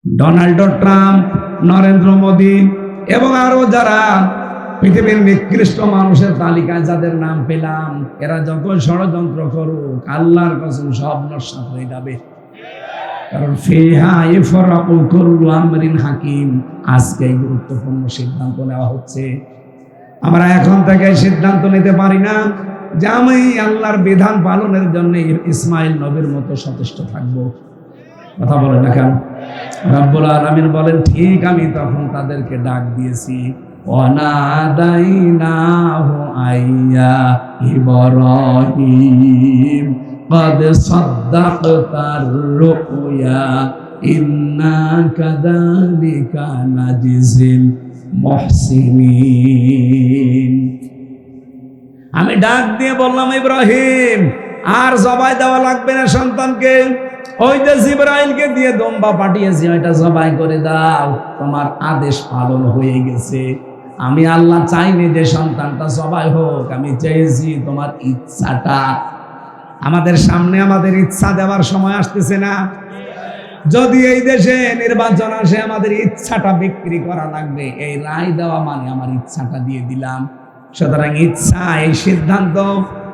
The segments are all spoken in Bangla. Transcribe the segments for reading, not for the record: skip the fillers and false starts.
ডোনাল্ড ট্রাম্প, নরেন্দ্র মোদী এবং আরো যারা পৃথিবীর নিকৃষ্ট মানুষের তালিকায় যাদের নাম পেলাম, এরা যত ষড়যন্ত্র করুক, আল্লাহর কসম সব নস্যাৎ হয়ে যাবে। কারণ ফিহা ইফরাকু কুল্লু আমরিন হাকিম, আজকে গুরুত্বপূর্ণ সিদ্ধান্ত নেওয়া হচ্ছে। আমরা এখন থেকে সিদ্ধান্ত নিতে পারি না যে আমি আল্লাহর বিধান পালনের জন্য ইসমাইল নবীর মতো সচেষ্ট থাকবো। কথা বলেন না কেন? রব্বুল আলামিন বলেন, ঠিক আমি তখন তাদেরকে ডাক দিয়েছি, ওয়ানাদাইনাহু আইয়া ইব্রাহিম قد صدقت الرؤيا إنا كذلك نجزي المحسنين। আমি ডাক দিয়ে বললাম, ইব্রাহিম আর জবাই দেওয়া লাগবে না সন্তানকে, ওই যে জিবরাইলকে দিয়ে দম্বা পাঠিয়েছি ওইটা জবাই করে দাও, তোমার আদেশ পালন হয়ে গেছে। আমি আল্লাহ চাইনি যে সন্তানটা জবাই হোক, আমি চেয়েছি তোমার ইচ্ছাটা। আমাদের সামনে আমাদের ইচ্ছা দেওয়ার সময় আসতেছে না। যদি এই দেশে নির্বাচন আসে, আমাদের ইচ্ছাটা বিক্রি করা লাগবে, এই রায় দেওয়া মানে আমার ইচ্ছাটা দিয়ে দিলাম। সুতরাং ইচ্ছা, এই সিদ্ধান্ত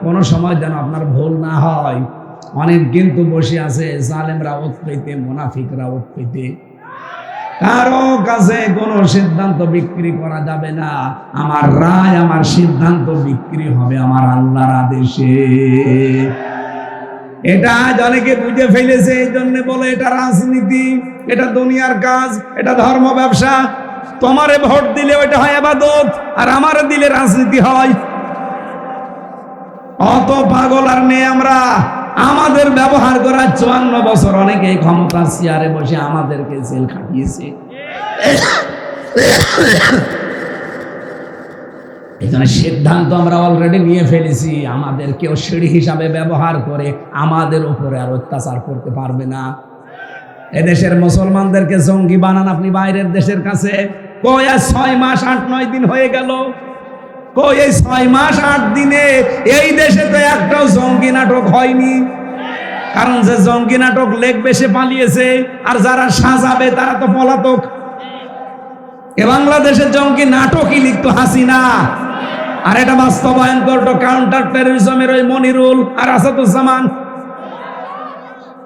কোনো সময় যেন আপনার ভুল না হয়। অনেক কিন্তু বসে আছে জালেমরা ওত পেতে, মুনাফিকরা ওত পেতে। কারো কাছে কোনো সিদ্ধান্ত বিক্রি করা যাবে না। আমার রায়, আমার সিদ্ধান্ত বিক্রি হবে আমার আল্লাহর আদেশে। এটা আজ অনেকে বুঝে ফেলেছে, এই জন্য বলে এটা রাজনীতি, এটা দুনিয়ার কাজ, এটা ধর্ম ব্যবসা। তোমারে ভোট দিলে ওইটা হয় ইবাদত, আর আমারে দিলে রাজনীতি হয়। অত পাগল আর নেই আমরা। আমাদের ব্যবহার করা 54 বছর অনেকে ক্ষমতার চেয়ারে বসে আমাদেরকে জেল খাটিয়েছে। এখানে সিদ্ধান্ত আমরা অলরেডি নিয়ে ফেলেছি, আমাদের কেউ সিঁড়ি হিসাবে ব্যবহার করে আমাদের উপরে আর অত্যাচার করতে পারবে না। এদেশের মুসলমানদেরকে জঙ্গি বানান আপনি বাইরের দেশের কাছে। কই 6 মাস 8-9 দিন হয়ে গেল, কই এই 6 মাস 8 দিনে এই দেশে তো একটাও জঙ্গি নাটক হয়নি। কারণ যে জঙ্গি নাটক লিখবে সে পালিয়েছে, আর যারা সাজাবে তারা তো পলাতক। এ বাংলাদেশে জঙ্গি নাটকই লিখতো হাসিনা, আর এটা বাস্তবায়ন করতো কাউন্টার টেররিজমের ওই মনিরুল আর আসাদুজ্জামান।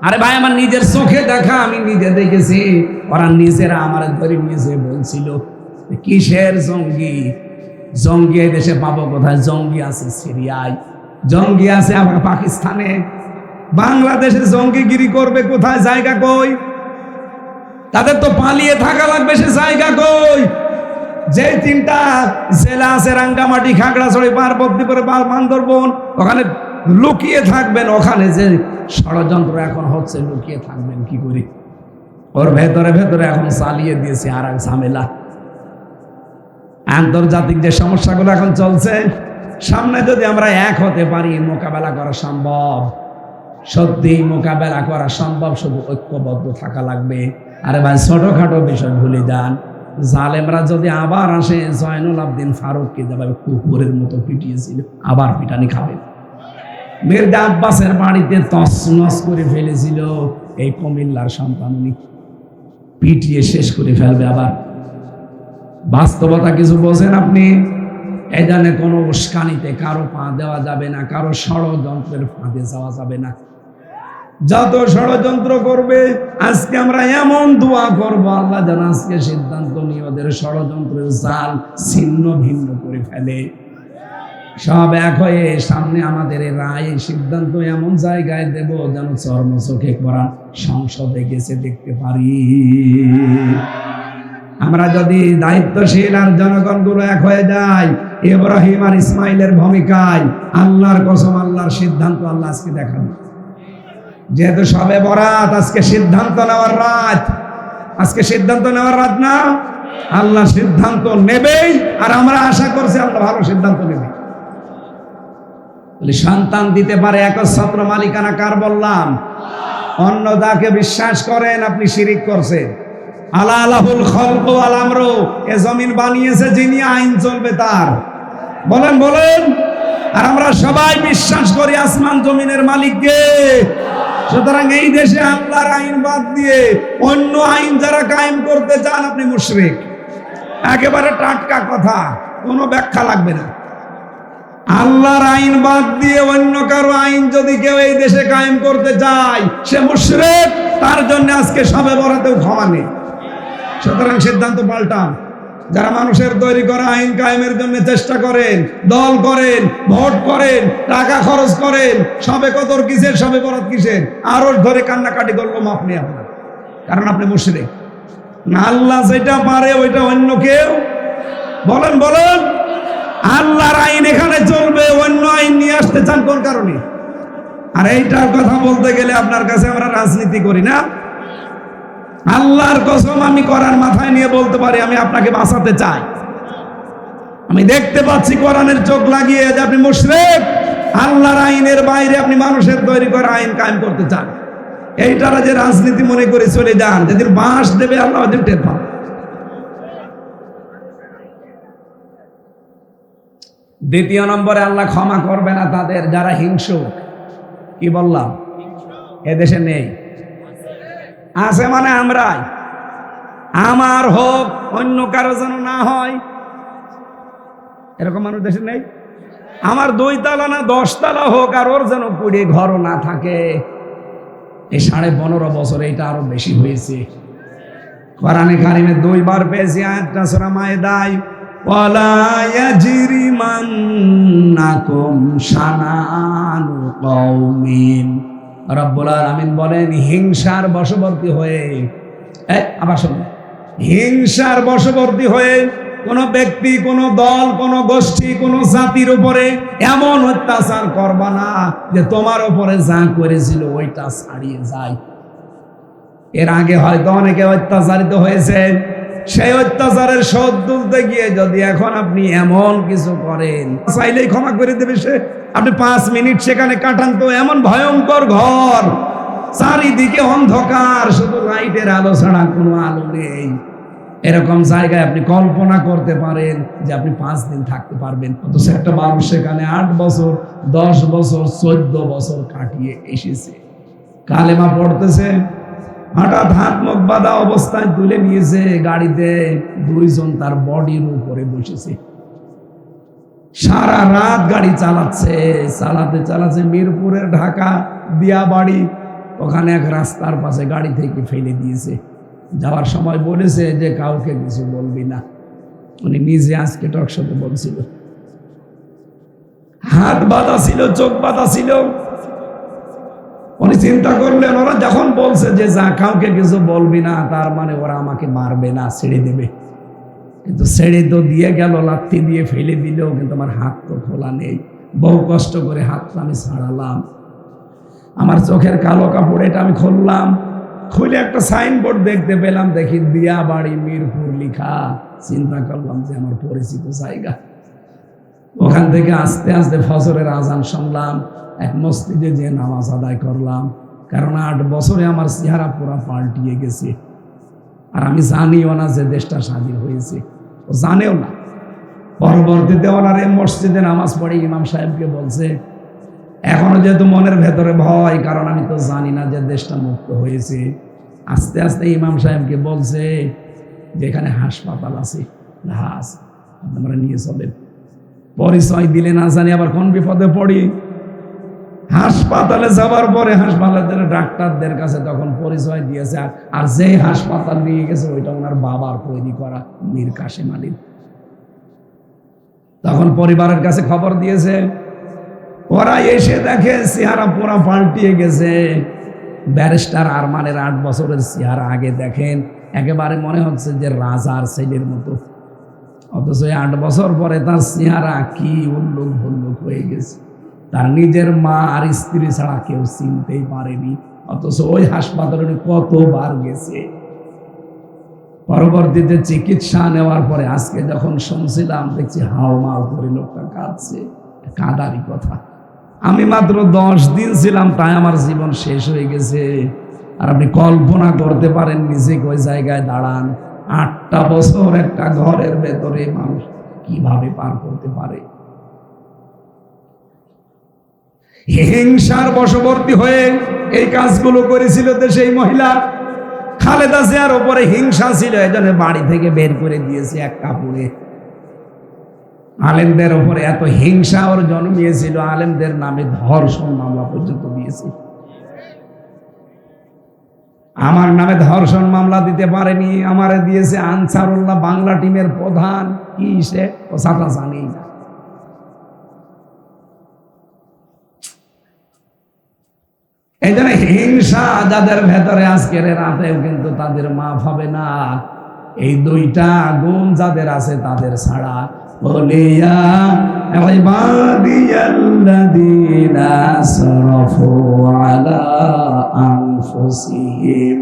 আরে ভাই, আমার নিজের চোখে দেখা, আমি নিজে দেখেছি। ওরা নিজেরা আমার ধরে নিজে বলছিল কিসের জঙ্গি, জঙ্গি এই দেশে পাবো কোথায়? জঙ্গি আছে সিরিয়ায়, জঙ্গি আছে আবার পাকিস্তানে। বাংলাদেশে জঙ্গিগিরি করবে কোথায়? জায়গা কই? তাদের তো পালিয়ে থাকা লাগবে, সে জায়গা কই? যে 3টা জেলা আছে, রাঙ্গামাটি, খাগড়াছড়ি, পার্বতীপুর, বান্দরবন, ওখানে লুকিয়ে থাকবেন। ওখানে যে ষড়যন্ত্র এখন হচ্ছে, লুকিয়ে থাকবেন কি করে? ওর ভেতরে ভেতরে এখন চালিয়ে দিয়েছে আর এক ঝামেলা। আন্তর্জাতিক যে সমস্যাগুলো এখন চলছে, সামনে যদি আমরা এক হতে পারি, মোকাবেলা করা সম্ভব। সত্যি মোকাবেলা করা সম্ভব, শুধু ঐক্যবদ্ধ থাকা লাগবে। আরে ভাই, ছোটখাটো বিষয় ভুলে যান। জালেমরা যদি আবার আসে, জয়নুল আবদিন ফারুককে যেভাবে কুকুরের মতো পিটিয়েছিল, আবার পিটানি খাবে। মির্জা আব্বাসের বাড়িতে তছনছ করে ফেলেছিল এই কুমিল্লার সন্তান, উনি পিটিয়ে শেষ করে ফেলবে আবার। বাস্তবতা কিছু বোঝেন আপনি? এই জন্য কোনো উস্কানিতে কারো পা দেওয়া যাবে না, কারো ষড়যন্ত্রের ফাঁদে যাওয়া যাবে না। যত ষড়যন্ত্র করবে, আজকে আমরা এমন দোয়া করব, আল্লাহ যেন আজকে সিদ্ধান্ত নিয়ে ওদের ষড়যন্ত্রের জাল ছিন্ন ভিন্ন করে ফেলে। সব এক হয়ে সামনে আমাদের রায়, সিদ্ধান্ত এমন জায়গায় দেব যেন চর্ম চোখে করা সংসদে গেছে দেখতে পারি। আমরা যদি দায়িত্বশীল আর জনগণগুলো এক হয়ে যায়, ইব্রাহিম আর ইসমাইলের ভূমিকায়, আল্লাহর কসম, আল্লাহর সিদ্ধান্ত আল্লাহ আজকে দেখাবে। যেহেতু সবে বরাত, আজকে সিদ্ধান্ত নেওয়ার রাত। আজকে সিদ্ধান্ত নেওয়ার রাত না, আল্লাহ সিদ্ধান্ত নেবেই। আর আমরা আশা করছি আল্লাহ ভালো সিদ্ধান্ত নেবে। সন্তান দিতে পারে একচ্ছত্র মালিকানা কার বললাম? অন্য যাকে বিশ্বাস করেন আপনি শিরিক করছেন। আলা আলাহুল খলক ওয়াল আমরু, এ জমিন বানিয়েছে যিনি, আইন চলবে তার। বলেন বলেন। আর আমরা সবাই বিশ্বাস করি আসমান জমিনের মালিককে। সুতরাং এই দেশে আল্লাহর আইন বাদ দিয়ে অন্য আইন যারা কায়েম করতে চান, আপনি মুশরিক। একেবারে টাটকা কথা, কোনো ব্যাখ্যা লাগবে না। আল্লাহর আইন বাদ দিয়ে অন্য কারো আইন যদি কেউ এই দেশে কায়েম করতে চায়, সে মুশরিক। তার জন্য আজকে সবে বরাতেও ক্ষমা নেই। সুতরাং সিদ্ধান্ত পাল্টান। যারা মানুষের তৈরি করা আইন কায়েমের জন্য চেষ্টা করেন, দল করেন, ভোট করেন, টাকা খরচ করেন, সবে কদর কিসের, সবে বরাত কিসের, আরো ধরে কান্নাকাটি করবো মাপ নেই আপনার, কারণ আপনি মুশরিক না। আল্লাহ যেটা পারে ওইটা অন্য কেউ, বলেন বলেন, আল্লাহর আইন এখানে চলবে, অন্য আইন নিয়ে আসতে চান কোন কারণে? আর এইটার কথা বলতে গেলে আপনার কাছে আমরা রাজনীতি করি না। আল্লাহর কসম আমি করার মাথায় নিয়ে বলতে পারি, আমি আপনাকে বাঁচাতে চাই। আমি দেখতে পাচ্ছি কোরআনের চোখ লাগিয়ে যে আপনি মুশরিক। আল্লাহর আইনের বাইরে আপনি মানুষের তৈরি করা আইন কায়েম করতে চান। এইটারা যে রাজনীতি মনে করে চলে যান, যেদিন বাঁশ দেবে আল্লাহ ওদের টের পান। দ্বিতীয় নম্বরে আল্লাহ ক্ষমা করবে না তাদের যারা হিংসুক। কি বললাম? এদেশে নেই, আছে মানে আমরাই। আমার হোক, অন্য কারো যেন না হয়, এরকম মানুষ দেশে নেই। আমার 2 তলা না 10 তলা হোক, আর ওর যেন কুড়ে ঘরও না থাকে। এই 15.5 বছর এইটা আরো বেশি হয়েছে। কোরআনে কারিমে 2 বার পেয়েছি আয়াতটা সূরা মায়েদায়, ওয়ালা ইয়াজরিমান্নাকুম শানানু কওমিন। রব্বুল আলামিন বলেন, হিংসার বশবর্তী হয়ে, আবার শুনুন, হিংসার বশবর্তী হয়ে কোন ব্যক্তি, কোন দল, কোন গোষ্ঠী, কোন জাতির উপরে এমন অত্যাচার করবা না যে তোমার উপরে যা করেছিল ওইটা ছাড়িয়ে যায়। এর আগে হয়তো অনেকে অত্যাচারিত হয়েছে, সেই অত্যাচারের শোধ তুলতে গিয়ে যদি এখন আপনি এমন কিছু করেন, চাইলেই ক্ষমা করে দেবে সে। আপনি 5 মিনিট সেখানে কাটান তো, এমন ভয়ঙ্কর ঘর, চারিদিকে অন্ধকার, শুধু লাইটের আলো ছাড়া কোনো আলো নেই। এরকম জায়গায় আপনি কল্পনা করতে পারেন যে আপনি 5 দিন থাকতে পারবেন, অথচ একটা মানুষ সেখানে 8 বছর, 10 বছর, 14 বছর কাটিয়ে এসেছে। কালেমা পড়তেছে, হঠাৎ হাত মুখ বাঁধা অবস্থায় তুলে নিয়েছে গাড়িতে, 2 জন তার বডির উপরে বসেছে। সারা রাত গাড়ি চালাচ্ছে, চালাতে মিরপুরের ঢাকা দিয়াবাড়ি, ওখানে এক রাস্তার পাশে গাড়ি থেকে ফেলে দিয়েছে। যাওয়ার সময় বলেছে যে কাউকে কিছু বলবি না। উনি নিজে আজকে টকশোতে বলছিল, হাত বাঁধা ছিল, চোখ বাঁধা ছিল। উনি চিন্তা করলেন, ওরা যখন বলছে যে যা কাউকে কিছু বলবি না, তার মানে ওরা আমাকে মারবে না, ছেড়ে দেবে। কিন্তু ছেড়ে তো দিয়ে গেল, লাথি দিয়ে ফেলে দিলেও, কিন্তু আমার হাত তো খোলা নেই। বহু কষ্ট করে হাতটা আমি ছাড়ালাম, আমার চোখের কালো কাপড় এটা আমি খুললাম, খুলে একটা সাইনবোর্ড দেখতে পেলাম, দেখি দিয়াবাড়ি মিরপুর লিখা। চিন্তা করলাম যে আমার পরিচিত জায়গা। ওখান থেকে আস্তে আস্তে ফজরের আজান শুনলাম, এক মসজিদে যে নামাজ আদায় করলাম। কারণ 8 বছরে আমার চেহারা পুরা পাল্টিয়ে গেছে। আর আমি জানিও না যে দেশটা স্বাধীন হয়েছে, ও জানেও না। পরবর্তীতে ওনার এই মসজিদে নামাজ পড়ে ইমাম সাহেবকে বলছে, এখনো যেহেতু মনের ভেতরে ভয়, কারণ আমি তো জানি না যে দেশটা মুক্ত হয়েছে। আস্তে আস্তে ইমাম সাহেবকে বলছে যে এখানে হাসপাতাল আছে, আমরা নিয়ে চলেন। পরিচয় দিলে না জানি আবার কোন বিপদে পড়ি। হাসপাতালে যাবার পরে হাসপাতালের ডাক্তারদের কাছে তখন পরিচয় দিয়েছে, আর যে হাসপাতাল নিয়ে গেছে ওইটা ওনার বাবার তৈরি করা, মীর কাসেম আলী। তখন পরিবারের কাছে খবর দিয়েছে, ওরা এসে দেখে চেহারা পুরা পাল্টিয়ে গেছে। ব্যারিস্টার আরমানের 8 বছরের চেহারা আগে দেখেন, একেবারে মনে হচ্ছে যে রাজার ছেলের মতো, অথচ 8 বছর পরে তার চেহারা কি উল্লুক ভল্লুক হয়ে গেছে। তার নিজের মা আর স্ত্রী ছাড়া কেউ চিনতেই পারেনি, অথচ ওই হাসপাতালে কতবার গেছে। পরবর্তীতে চিকিৎসা নেওয়ার পরে আজকে যখন শুনছিলাম, দেখছি হাওমাও করে লোকটা কাঁদছে। কাঁদারই কথা। আমি মাত্র 10 দিন ছিলাম, তাই আমার জীবন শেষ হয়ে গেছে। আর আপনি কল্পনা করতে পারেন নিজে ওই জায়গায় দাঁড়ান, 8টা বছর একটা ঘরের ভেতরে মানুষ কিভাবে পার করতে পারে। হিংসার বশবর্তী হয়ে এই কাজগুলো করেছিল দেশে এই মহিলা। খালেদা জিয়ার উপরে হিংসা ছিল, এজন্য বাড়ি থেকে বের করে দিয়েছে এক কাপড়ে। আলেমদের উপরে এত হিংসা ওর জন্মিয়েছিল, আলেমদের নামে ধর্ষণ মামলা পর্যন্ত দিয়েছে। আমার নামে ধর্ষণ মামলা দিতে পারেনি, আমারে দিয়েছে আনসারুল্লাহ বাংলা টিমের প্রধান। কি সে ও সাটা জানি না। এই জন্য হিংসা যাদের ভেতরে আজকের রাতেও কিন্তু তাদের মাফ হবে না। এই দুইটা গুণ যাদের আছে তাদের ছাড়া। বলিয়া ইবাদিয়াল্লাযীনা আসরাফু আলা আনফুসিহিম,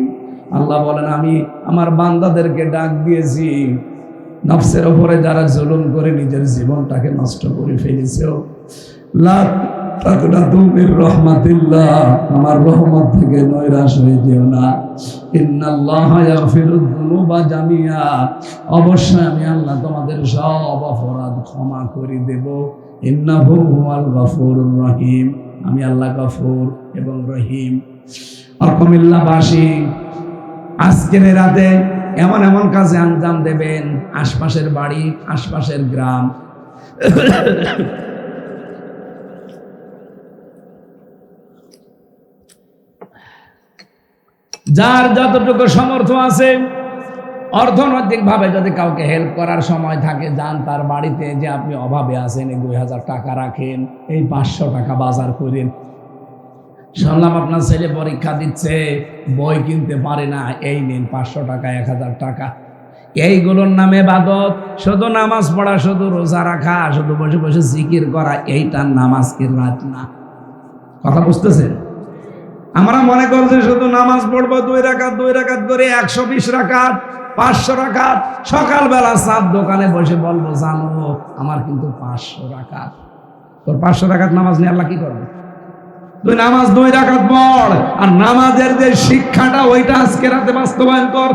আল্লাহ বলেন আমি আমার বান্দাদেরকে ডাক দিয়েছি, নফসের উপরে যারা জুলুম করে নিজের জীবনটাকে নষ্ট করে ফেলেছে, লা তাকনাতু মির রাহমাতিল্লাহ, আমার রহমত থেকে নৈরাশ হয়ে যেও না। ইন্নাল্লাহা ইয়াগফিরুয যুনুবা জামিআ, অবশ্যই আমি আল্লাহ তোমাদের সব অপরাধ ক্ষমা করে দেব। ইন্নাহু হুয়াল গফুরুর রহিম, আমি আল্লাহ গফুর এবং রহিম। আর কুমিল্লাবাসী আজকের রাতে এমন এমন কাজে আঞ্জাম দেবেন, আশপাশের বাড়ি, আশপাশের গ্রাম, যার যতটুকু সামর্থ্য আছে, অর্থনৈতিক ভাবে যদি কাউকে হেল্প করার সময় থাকে, যান তার বাড়িতে, যে আপনি অভাবে আছেন, এই 2000 টাকা রাখেন, এই 500 টাকা বাজার করেন। শুনলাম আপনার ছেলে পরীক্ষা দিচ্ছে, বই কিনতে পারে না, এই নিন 500 টাকা, 1000 টাকা। এইগুলোর নামে ইবাদত, শুধু নামাজ পড়া, শুধু রোজা রাখা, শুধু বসে বসে জিকির করা, এইটার নাম আজকের রাত না। কথা বুঝতেছেন? আমরা মনে করছি শুধু নামাজ পড়বো 2 রাকাত করে, 120 রাকাত, 500 রাকাত। সকালবেলা চার দোকানে বসে বলবো, জানো আমার কিন্তু 500 রাকাত। তোর 500 রাকাত নামাজ নিয়ে আল্লাহ কি করবে? তুই নামাজ 2 রাকাত পড়, আর নামাজের যে শিক্ষাটা ওইটা আজকে রাতে বাস্তবায়ন কর।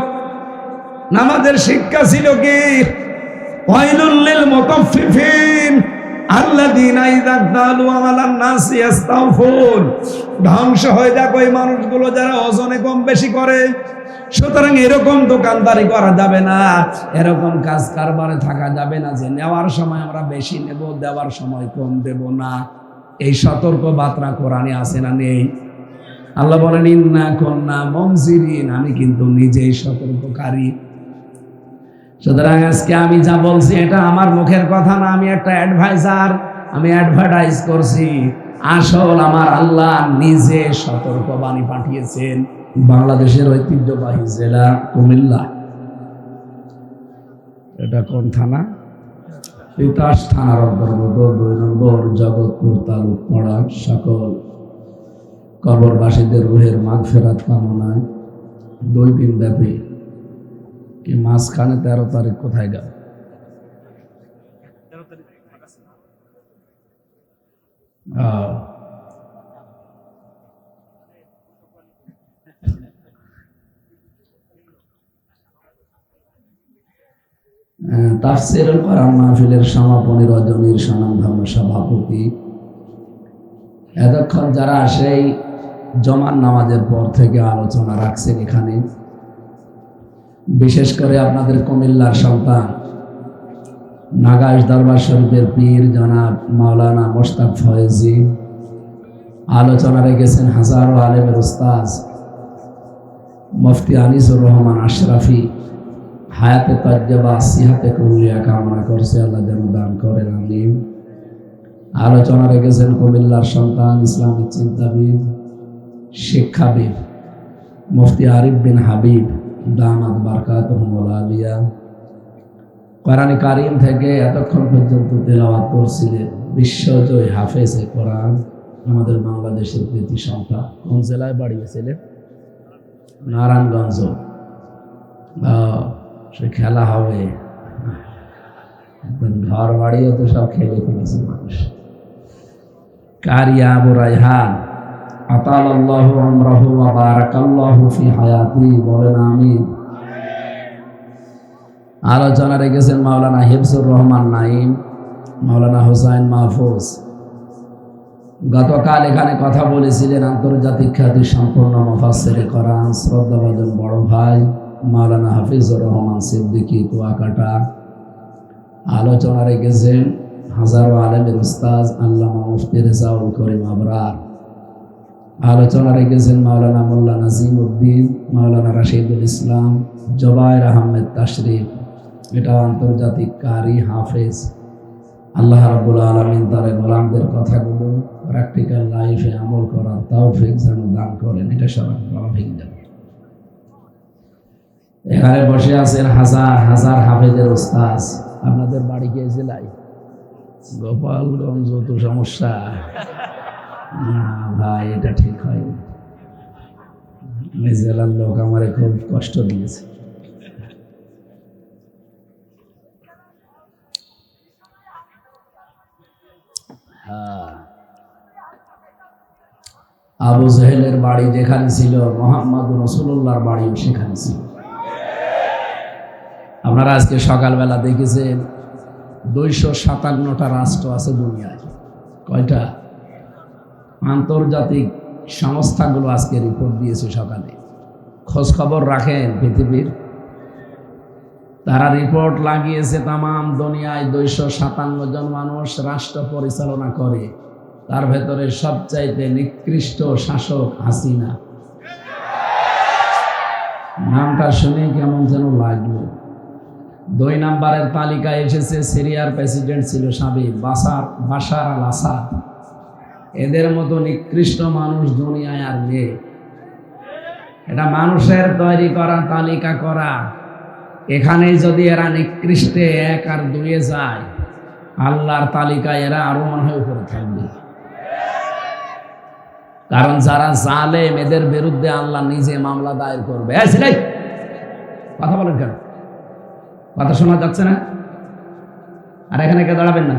নামাজের শিক্ষা ছিল কি? ওয়াইলুল লিল মুতাফফিফিন আল্লাযীনা ইযা ক্তালু আলান নাসি ইস্তাওফুন, ধ্বংস হয়ে যাক ওই মানুষগুলো যারা ওজনে কম বেশি করে। সুতরাং এরকম দোকানদারি করা যাবে না, এরকম কাজ কারবারে থাকা যাবে না যে নেওয়ার সময় আমরা বেশি নেব, দেওয়ার সময় কম দেব না। এই সতর্ক বার্তা কোরআনে আছে না নেই? আল্লাহ বলেন ইন্না কুন্না মুনজিরিন, আমি কিন্তু নিজেই সতর্ককারী। সুতরাং আজকে আমি যা বলছি এটা আমার মুখের কথা না, আমি একটা অ্যাডভাইজার, আমি অ্যাডভার্টাইজ করছি। আসল আমার আল্লাহ নিজে সতর্কবাণী পাঠিয়েছেন। বাংলাদেশের ঐতিহ্যবাহী জেলা কুমিল্লা, এটা কোন থানা? তিতাস থানার অন্তর্গত 2 নম্বর জগৎপুর তালুকপাড়া। সকল কবরবাসীদের রুহের মাগফিরাত কামনায় 2 দিন ব্যাপী কি মাঝখানে 13 তারিখ কোথায় গেল? তাফসীরুল কোরআন মাহফিলের সমাপনী রজনীর স্বনামধন্য সভাপতি, এতক্ষণ যারা সেই জমার নামাজের পর থেকে আলোচনা রাখছেন এখানে, বিশেষ করে আপনাদের কুমিল্লার সন্তান নাগাইশ দরবার শরীফের পীর জনাব মাওলানা মোশতাক ফয়েজি, আলোচনা রেখেছেন হাজারো আলেমের উস্তাদ মুফতি আনিসুর রহমান আশরাফি, হায়াতে তাজ্জাবা সিহাতে কুল্লিয়া কামনা করছে, আল্লাহ যেন দান করেন, আমিন। আলোচনা রেখেছেন কুমিল্লার সন্তান ইসলামিক চিন্তাবিদ, শিক্ষাবিদ মুফতি আরিফ বিন হাবিব দামাত বারকাতুহুল আলিয়া। কোরআনে কারীম থেকে এতক্ষণ পর্যন্ত তেলাওয়াত করছিলেন বিশ্বজয় হাফেজে কোরআন, আমাদের বাংলাদেশের কৃতি সন্তান। কোন জেলায় বাড়িয়েছিলেন? নারায়ণগঞ্জ। সে খেলা হবে, ঘর বাড়িও তো সব খেলে ফেলেছে মানুষ। কারিয়া আবু রায়হান আতালাল্লাহু আমরাহু ওয়া বারাকাল্লাহু ফি হায়াতি, বলেন আমিন। আলোচনা রেখেছেন মাওলানা হিফজুর রহমান নাঈম, মাওলানা হুসাইন মাহফুজ, গতকাল এখানে কথা বলেছিলেন আন্তর্জাতিক খ্যাতি সম্পন্ন মুফাসসিরে কোরআন শ্রদ্ধাভাজন বড় ভাই মাওলানা হাফিজুর রহমান সিদ্দিকী কুয়াকাটা। আলোচনা রেখেছেন হাজারো আলেমের উস্তাদ আল্লামা মুফতি রেজাউল করিম আবরার। আলোচনা রেখেছেন মাওলানা মোল্লা নাজিম উদ্দিন, মাওলানা রাশিদুল ইসলাম, জোবায়ের আহমেদ তাশরিফ। এটা আন্তর্জাতিক কারি হাফেজ। আল্লাহ রাব্বুল আলামিন তার গোলামদের কথাগুলো প্র্যাকটিক্যাল লাইফে আমল করার তৌফিক যেন দান করেন। এটা সবার বলা ভেঙে যাবে। এখানে বসে আছেন হাজার হাজার হাফেজের উস্তাদ। আপনাদের বাড়ি কে জেলায়? গোপালগঞ্জ। তো সমস্যা না ভাই, এটা ঠিক হয়নি। জেলার লোক আমারে খুব কষ্ট দিয়েছে। আবু জেহেলের বাড়ি যেখানে ছিল, মুহাম্মদ রাসূলুল্লাহর বাড়িও সেখানে ছিল। আপনারা আজকে সকালবেলা দেখেছেন 257টা রাষ্ট্র আছে দুনিয়ায়। কয়টা? আন্তর্জাতিক সংস্থাগুলো আজকে রিপোর্ট দিয়েছে সকালে। খোঁজ খবর রাখেন পৃথিবীর। তারা রিপোর্ট লাগিয়েছে তামাম দুনিয়ায় 257 জন মানুষ রাষ্ট্র পরিচালনা করে। তার ভেতরে সবচাইতে নিকৃষ্ট শাসক হাসিনা। নামটা শুনে কেমন যেন লাগলো। 2 নম্বরের তালিকায় এসেছে সিরিয়ার প্রেসিডেন্ট ছিল সাবেক বাশার আল আসাদ। এদের মতো নিকৃষ্ট মানুষ দুনিয়ায় আর নেই। এটা মানুষের তৈরি করা তালিকা করা। এখানে যদি এরা নিকৃষ্টে 1 আর 2 যায়, আল্লাহর তালিকায় এরা আরো মনে হয় উপরে থাকবে। কারণ যারা জালেম এদের বিরুদ্ধে আল্লাহ নিজে মামলা দায়ের করবে। কথা বলেন কেন? কথা শোনা যাচ্ছে না? আর এখানে কে দাঁড়াবেন না?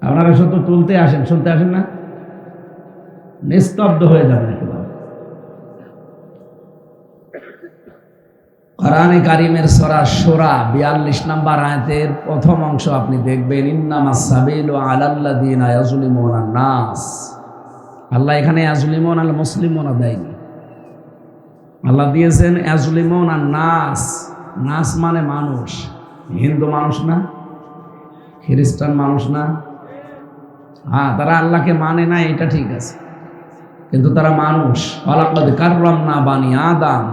আপনারা শুধু তুলতে আসেন, শুনতে আসেন না? নিস্তব্ধ হয়ে যাবেন একেবারে। কোরআনে কারিমের সূরা শূরা 42 নম্বর আয়াতের প্রথম অংশ আপনি দেখবেন, ইন্নামাস সাবিলু আলাল্লাযিনা ইয়াজলিমুনান নাস। আল্লাহ এখানে ইয়াজলিমুনাল মুসলিমুনা দেয়নি, আল্লাহ দিয়েছেন ইয়াজলিমুনান নাস। নাস মানে মানুষ। হিন্দু মানুষ না, খ্রিস্টান মানুষ না। হ্যাঁ, তারা আল্লাহকে মানে না, এটা ঠিক আছে, কিন্তু তারা মানুষ। ওয়ালাকাদ কাররামনা বানি আদম।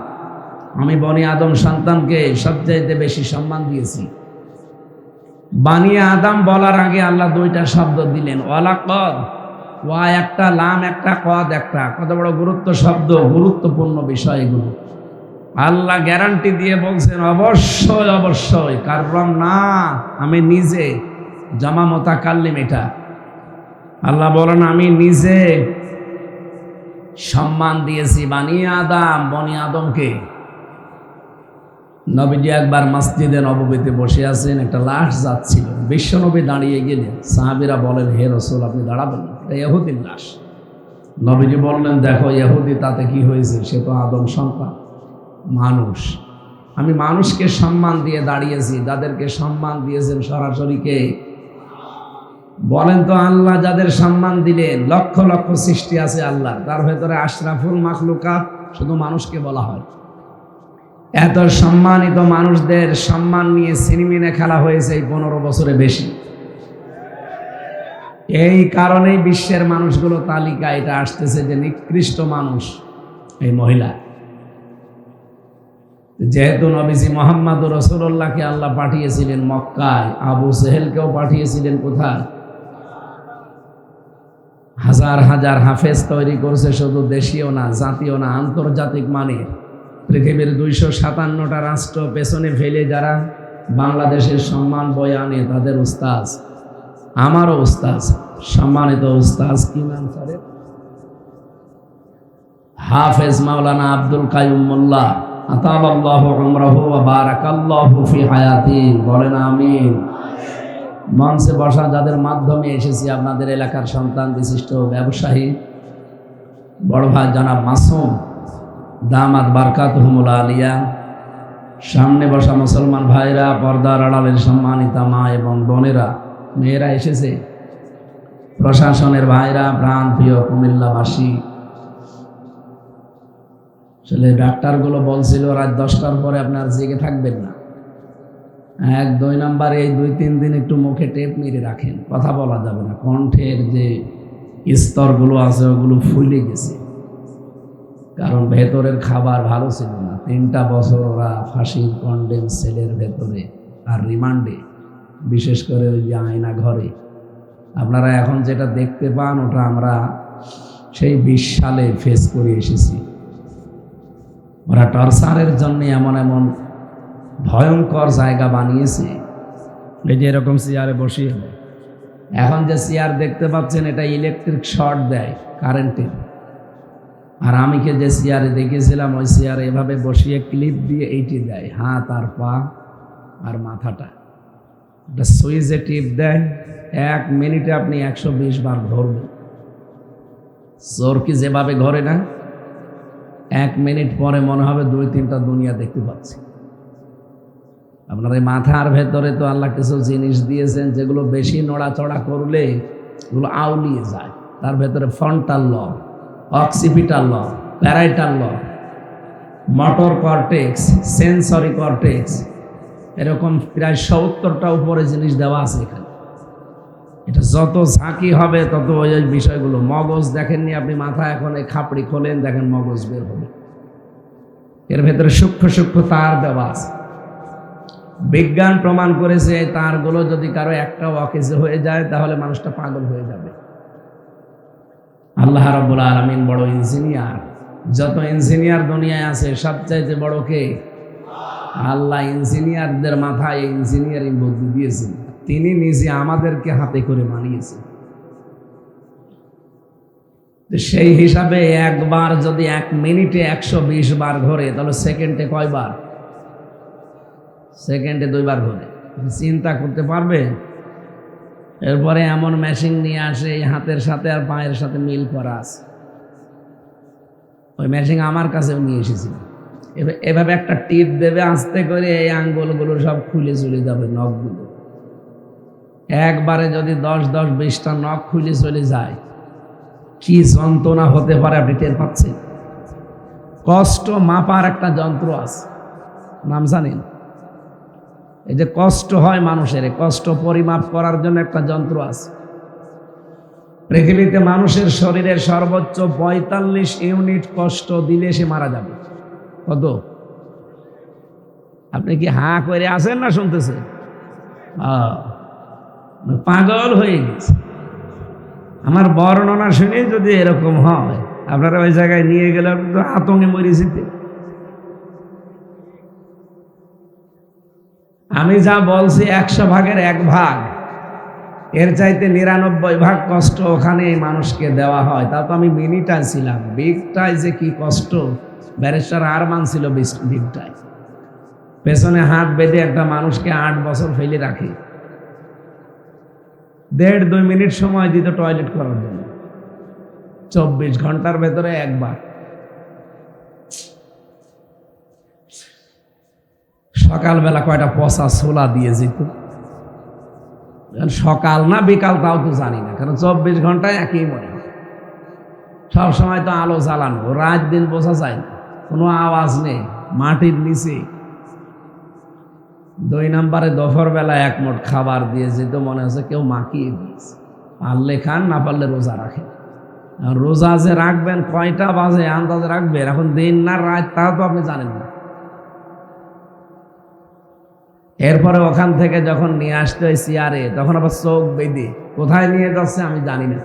আমি বনি আদম সন্তানকে সবচাইতে বেশি সম্মান দিয়েছি। বানি আদম বলার আগে আল্লাহ 2টা শব্দ দিলেন, ওয়ালাকাদ। ওয়া একটা, লাম একটা, কদ একটা। কত বড় গুরুত্ব শব্দ, গুরুত্বপূর্ণ বিষয় এগুলো। আল্লাহ গ্যারান্টি দিয়ে বলছেন অবশ্যই অবশ্যই কাররামনা, আমি নিজে। জামা মুতাকাল্লিম এটা। আল্লাহ বলেন আমি নিজে সম্মান দিয়েছি বানি আদম, বনি আদমকে। নবীজি একবার মসজিদে নববীতে বসে আছেন, একটা লাশ যাচ্ছিল। বিশ্বনবী দাঁড়িয়ে গেলেন। সাহাবীরা বলেন, হে রাসূল আপনি দাঁড়াবেন না, এটা ইহুদির লাশ। নবীজি বললেন, দেখো ইহুদি তাতে কি হয়েছে, সে তো আদম সন্তান, মানুষ। আমি মানুষকে সম্মান দিয়ে দাঁড়িয়েছি। যাদেরকে সম্মান দিয়েছেন সরাসরি কে? বলেন তো আল্লাহ যাদের সম্মান দিলেন, লক্ষ লক্ষ সৃষ্টি আছে আল্লাহ, তার ভেতরে আশরাফুল মাখলুকাত শুধু মানুষকে বলা হয়। এত সম্মানিত মানুষদের সম্মান নিয়ে সিনেমিনে খেলা হয়েছে এই 15 বছরে বেশি। এই কারণেই বিশ্বের মানুষগুলো তালিকা এটা আসতেছে যে নিকৃষ্ট মানুষ এই মহিলা। যেহেতু নবীজি মুহাম্মদ রাসূলুল্লাহকে আল্লাহ পাঠিয়েছিলেন মক্কায়, আবু জেহেলকেও পাঠিয়েছিলেন কোথায়? হাজার হাজার হাফেজ তৈরি করছে, শুধু দেশীয় না, জাতীয় না, আন্তর্জাতিক মানের। পৃথিবীর 257টা রাষ্ট্র পেছনে ফেলে যারা বাংলাদেশের সম্মান বয়ে আনে তাদের উস্তাদ, আমারও উস্তাদ, সম্মানিত উস্তাদ কি নাম স্যারের? হাফেজ মাওলানা আব্দুল কাইয়ুম মোল্লা, আতালাল্লাহু উমরাহু ওয়া বারাকাল্লাহু ফি হায়াতি। বলেন আমিন। মঞ্চে বসা যাদের মাধ্যমে এসেছি, আপনাদের এলাকার সন্তান, বিশিষ্ট ব্যবসায়ী বড় ভাই জনাব মাসুম দামাত বারকাতুহুমুল আলিয়া, সামনে বসা মুসলমান ভাইরা, পর্দার আড়ালের সম্মানিতা মা এবং বোনেরা, মেয়েরা এসেছে। প্রশাসনের ভাইরা, প্রাণ প্রিয় কুমিল্লাবাসী, আসলে ডাক্তারগুলো বলছিল রাত 10টার পরে আপনার জেগে থাকবেন না। 1-2 নাম্বার এই 2-3 দিন একটু মুখে টেপ মেরে রাখেন, কথা বলা যাবে না, কণ্ঠের যে স্তরগুলো আছে ওগুলো ফুলে গেছে, কারণ ভেতরের খাবার ভালো ছিল না। 3টা বছর ওরা ফাঁসির কন্ডেম সেলের ভেতরে আর রিমান্ডে, বিশেষ করে ওই যে আয়না ঘরে। আপনারা এখন যেটা দেখতে পান ওটা আমরা সেই 20 সালে ফেস করে এসেছি। ওরা টর্চারের জন্য এমন এমন ভয়ঙ্কর জায়গা বানিয়েছে, এই যে এরকম চেয়ারে বসিয়ে দেয়। এখন যে চেয়ার দেখতে পাচ্ছেন এটা ইলেকট্রিক শর্ট দেয় কারেন্টের, আর আমি যে চেয়ারে দেখেছিলাম ওই চেয়ারে এভাবে বসিয়ে ক্লিপ দিয়ে এইটি দেয়, হাত আর পা আর মাথাটা, একটা সুইচে টিপ দেয়। 1 মিনিটে আপনি 120 বার ধরবেন। চোরকি যেভাবে ঘরে না, 1 মিনিট পরে মনে হবে 2-3টা দুনিয়া দেখতে পাচ্ছি। আপনার এই মাথার ভেতরে তো আল্লাহ কিছু জিনিস দিয়েছেন যেগুলো বেশি নড়াচড়া করলে এগুলো আউলিয়ে যায়। তার ভেতরে ফ্রন্টাল লব, অক্সিপিটাল লব, প্যারাইটাল লব, মোটর কর্টেক্স, সেন্সরি কর্টেক্স, এরকম প্রায় 70টা উপরে জিনিস দেওয়া আছে এখানে। এটা যত ঝাঁকি হবে তত ওই বিষয়গুলো। মগজ দেখেননি আপনি, মাথা এখন এই খাপড়ি খোলেন দেখেন মগজ বের হবে। এর ভেতরে সূক্ষ্ম সূক্ষ্ম তার দেওয়া আছে। বিজ্ঞান প্রমাণ করেছে এই তারগুলো যদি কারো একটা অকেজে হয়ে যায় তাহলে মানুষটা পাগল হয়ে যাবে। আল্লাহ রাব্বুল আলামিন বড় ইঞ্জিনিয়ার। যত ইঞ্জিনিয়ার দুনিয়ায় আছে সবচাইতে বড় কে? আল্লাহ। ইঞ্জিনিয়ারদের মাথায় ইঞ্জিনিয়ারিং বুদ্ধি দিয়েছেন, তিনি নিজে আমাদেরকে হাতে করে বানিয়েছেন। সেই হিসাবে একবার যদি 1 মিনিটে 120 বার ঘোরে তাহলে সেকেন্ডে কয়বার? সেকেন্ডে 2 বার ঘোরে। চিন্তা করতে পারবে? এরপরে এমন মেশিন নিয়ে আসে এই হাতের সাথে আর পায়ের সাথে মিল করা আছে। ওই মেশিন আমার কাছেও নিয়ে এসেছিল। এভাবে একটা টিপ দেবে, আস্তে করে এই আঙ্গুলগুলো সব খুলে চলে যাবে, নখগুলো। একবারে যদি 10-20টা নখ খুলে চলে যায় কি যন্ত্রণা হতে পারে আপনি টের পাচ্ছেন? কষ্ট মাপার একটা যন্ত্র আছে, নাম জানেন? এই যে কষ্ট হয় মানুষের, কষ্ট পরিমাপ করার জন্য একটা যন্ত্র আছে। পৃথিবীতে মানুষের শরীরের সর্বোচ্চ 45 ইউনিট কষ্ট দিলে সে মারা যাবে। কত? আপনি কি হাঁ করে আছেন না শুনতেছেন? পাগল হয়ে গেছে। আমার বর্ণনা শুনে যদি এরকম হয়, আপনারা ওই জায়গায় নিয়ে গেলে আপনি তো আতঙ্কে মরে যেতে। আমি যা বলছি 100 ভাগের 1 ভাগ, এর চাইতে 99 ভাগ কষ্ট ওখানে মানুষকে দেওয়া হয়। তা তো আমি মিনিটায় ছিলাম, বিগটায় যে কি কষ্ট ব্যারিস্টার আরমান ছিল বিগটায়। পেছনে হাত বেঁধে একটা মানুষকে 8 বছর ফেলে রাখে, 1.5-2 মিনিট সময় দিত টয়লেট করার জন্য, 24 ঘন্টার ভেতরে একবার। সকালবেলা কয়টা পচা ছোলা দিয়ে যেত, সকাল না বিকাল তাও তো জানি না, কারণ 24 ঘন্টায় একই মনে হয়। সবসময় তো আলো জ্বালানো, রাত দিন বোঝা যায় না, কোনো আওয়াজ নেই, মাটির নিচে। 2 নম্বরে দুপুর বেলা 1 মুঠ খাবার দিয়ে যেত, মনে হচ্ছে কেউ মাখিয়ে দিয়েছে। পারলে খান, না পারলে রোজা রাখেন। রোজা যে রাখবেন কয়টা বাজে আন্দাজ রাখবেন, এখন দিন না রাত তাও তো আপনি জানেন না। এরপরে ওখান থেকে যখন নিয়ে আসতে হয় চেয়ারে, তখন আবার চোখ বেঁধে কোথায় নিয়ে যাচ্ছে আমি জানি না।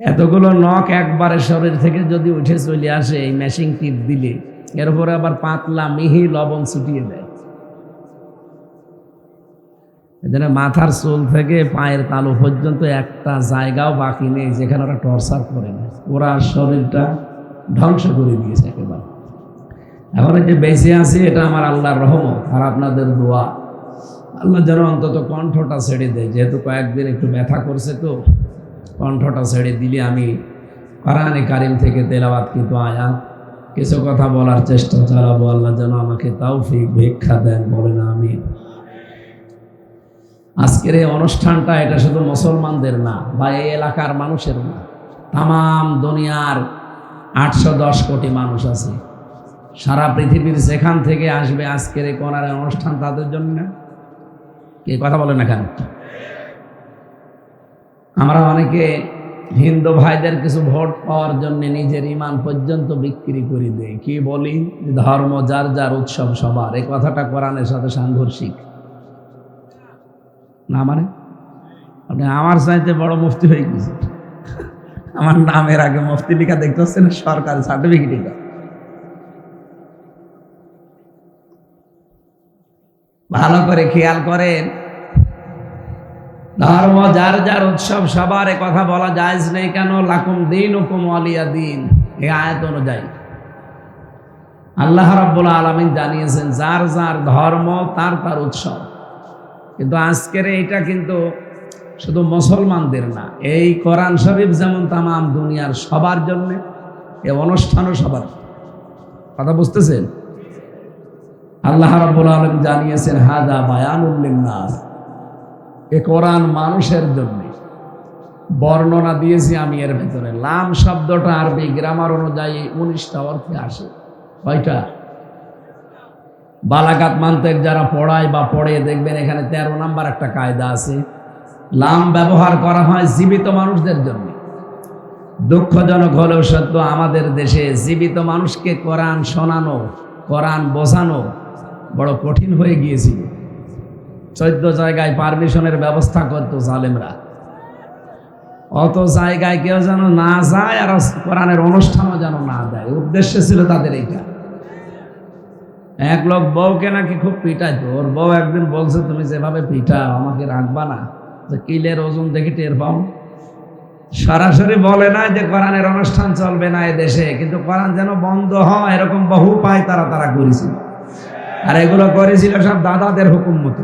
এতগুলো নখ একবারে শরীর থেকে যদি উঠে চলে আসে এই মেশিন টিপ দিলে, এরপরে আবার পাতলা মিহি লবণ ছিটিয়ে দেয়। এজন্য মাথার চুল থেকে পায়ের তালু পর্যন্ত একটা জায়গাও বাকি নেই যেখানে ওরা টর্চার করে না। ওরা শরীরটা ধ্বংস করে দিয়েছে একেবারে। এখন যে বেঁচে আছি এটা আমার আল্লাহর রহমত আর আপনাদের দোয়া। আল্লাহ যেন অন্তত কণ্ঠটা ছেড়ে দেয়, যেহেতু কয়েকদিন একটু ব্যথা করছে, তো কণ্ঠটা ছেড়ে দিলে আমি কোরআনে কারিম থেকে তেলাওয়াতকৃত আয়াত কিছু কথা বলার চেষ্টা চালাবো। আল্লাহ যেন আমাকে তৌফিক ভিক্ষা দেন, বলেন আমিন। আজকের এই অনুষ্ঠানটা এটা শুধু মুসলমানদের না বা এই এলাকার মানুষের না, তাম দুনিয়ার 810 কোটি মানুষ আছে, সারা পৃথিবীর যেখান থেকে আসবে আজকের এই কোরআনের অনুষ্ঠান তাদের জন্য না। কে কথা বলে না কেন? আমরা অনেকে হিন্দু ভাইদের কিছু ভোট পাওয়ার জন্য নিজের ইমান পর্যন্ত বিক্রি করে দেয়। কি বলি? ধর্ম যার যার, উৎসব সবার। এই কথাটা কোরআনের সাথে সাংঘর্ষিক না। মানে আপনি আমার চাইতে বড় মুফতি হয়ে গেছে, আমার নামের আগে মুফতি লেখা দেখতে পাচ্ছেন, সরকারি সার্টিফিকেট। এটা ভালো করে খেয়াল করেন, ধর্ম যার যার, উৎসব সবার। এ কথা বলা জায়েজ নেই কেন? লাকুম দীনুকুম ওয়ালিয়া দীন, এই আয়াত অনুযায়ী আল্লাহ রাব্বুল আলামিন জানিয়েছেন যার যার ধর্ম তার তার উৎসব। কিন্তু আজকের এইটা কিন্তু শুধু মুসলমানদের না, এই কোরআন শরীফ যেমন তাম দুনিয়ার সবার জন্য, এই অনুষ্ঠানও সবার। কথা বুঝতেছেন? আল্লাহ রাব্বুল আলামিন জানিয়েছেন হাদা বায়ানুল লিন্নাস, এ কোরআন মানুষের জন্য। বর্ণনা দিয়েছি আমি এর ভেতরে। লাম শব্দটা আরবি গ্রামার অনুযায়ী 19টা অর্থে আসে। কয়টা? বালাগাত মান্তেক যারা পড়ায় বা পড়ে দেখবেন এখানে 13 নাম্বার একটা কায়দা আছে। লাম ব্যবহার করা হয় জীবিত মানুষদের জন্য। দুঃখজনক হলেও সত্য, আমাদের দেশে জীবিত মানুষকে কোরআন শোনানো, কোরআন বোঝানো বড় কঠিন হয়ে গিয়েছিল। 14 জায়গায় পারমিশনের ব্যবস্থা করতো জালেমরা, অত জায়গায় কেউ যেন না যায় আর কোরআনের অনুষ্ঠানও যেন না দেয়। উদ্দেশ্য ছিল তাদের এইটা। এক লোক বউকে নাকি খুব পিটাইতো। ওর বউ একদিন বলছে, তুমি যেভাবে পিটাও আমাকে রাখবা না, যে কিলের ওজন দেখে টের পাও। সরাসরি বলে না যে কোরআনের অনুষ্ঠান চলবে না এদেশে, কিন্তু কোরআন যেন বন্ধ হয় এরকম বহু পায় তারা করেছিল। আর এগুলো করেছিল সব দাদাদের হুকুম মতো।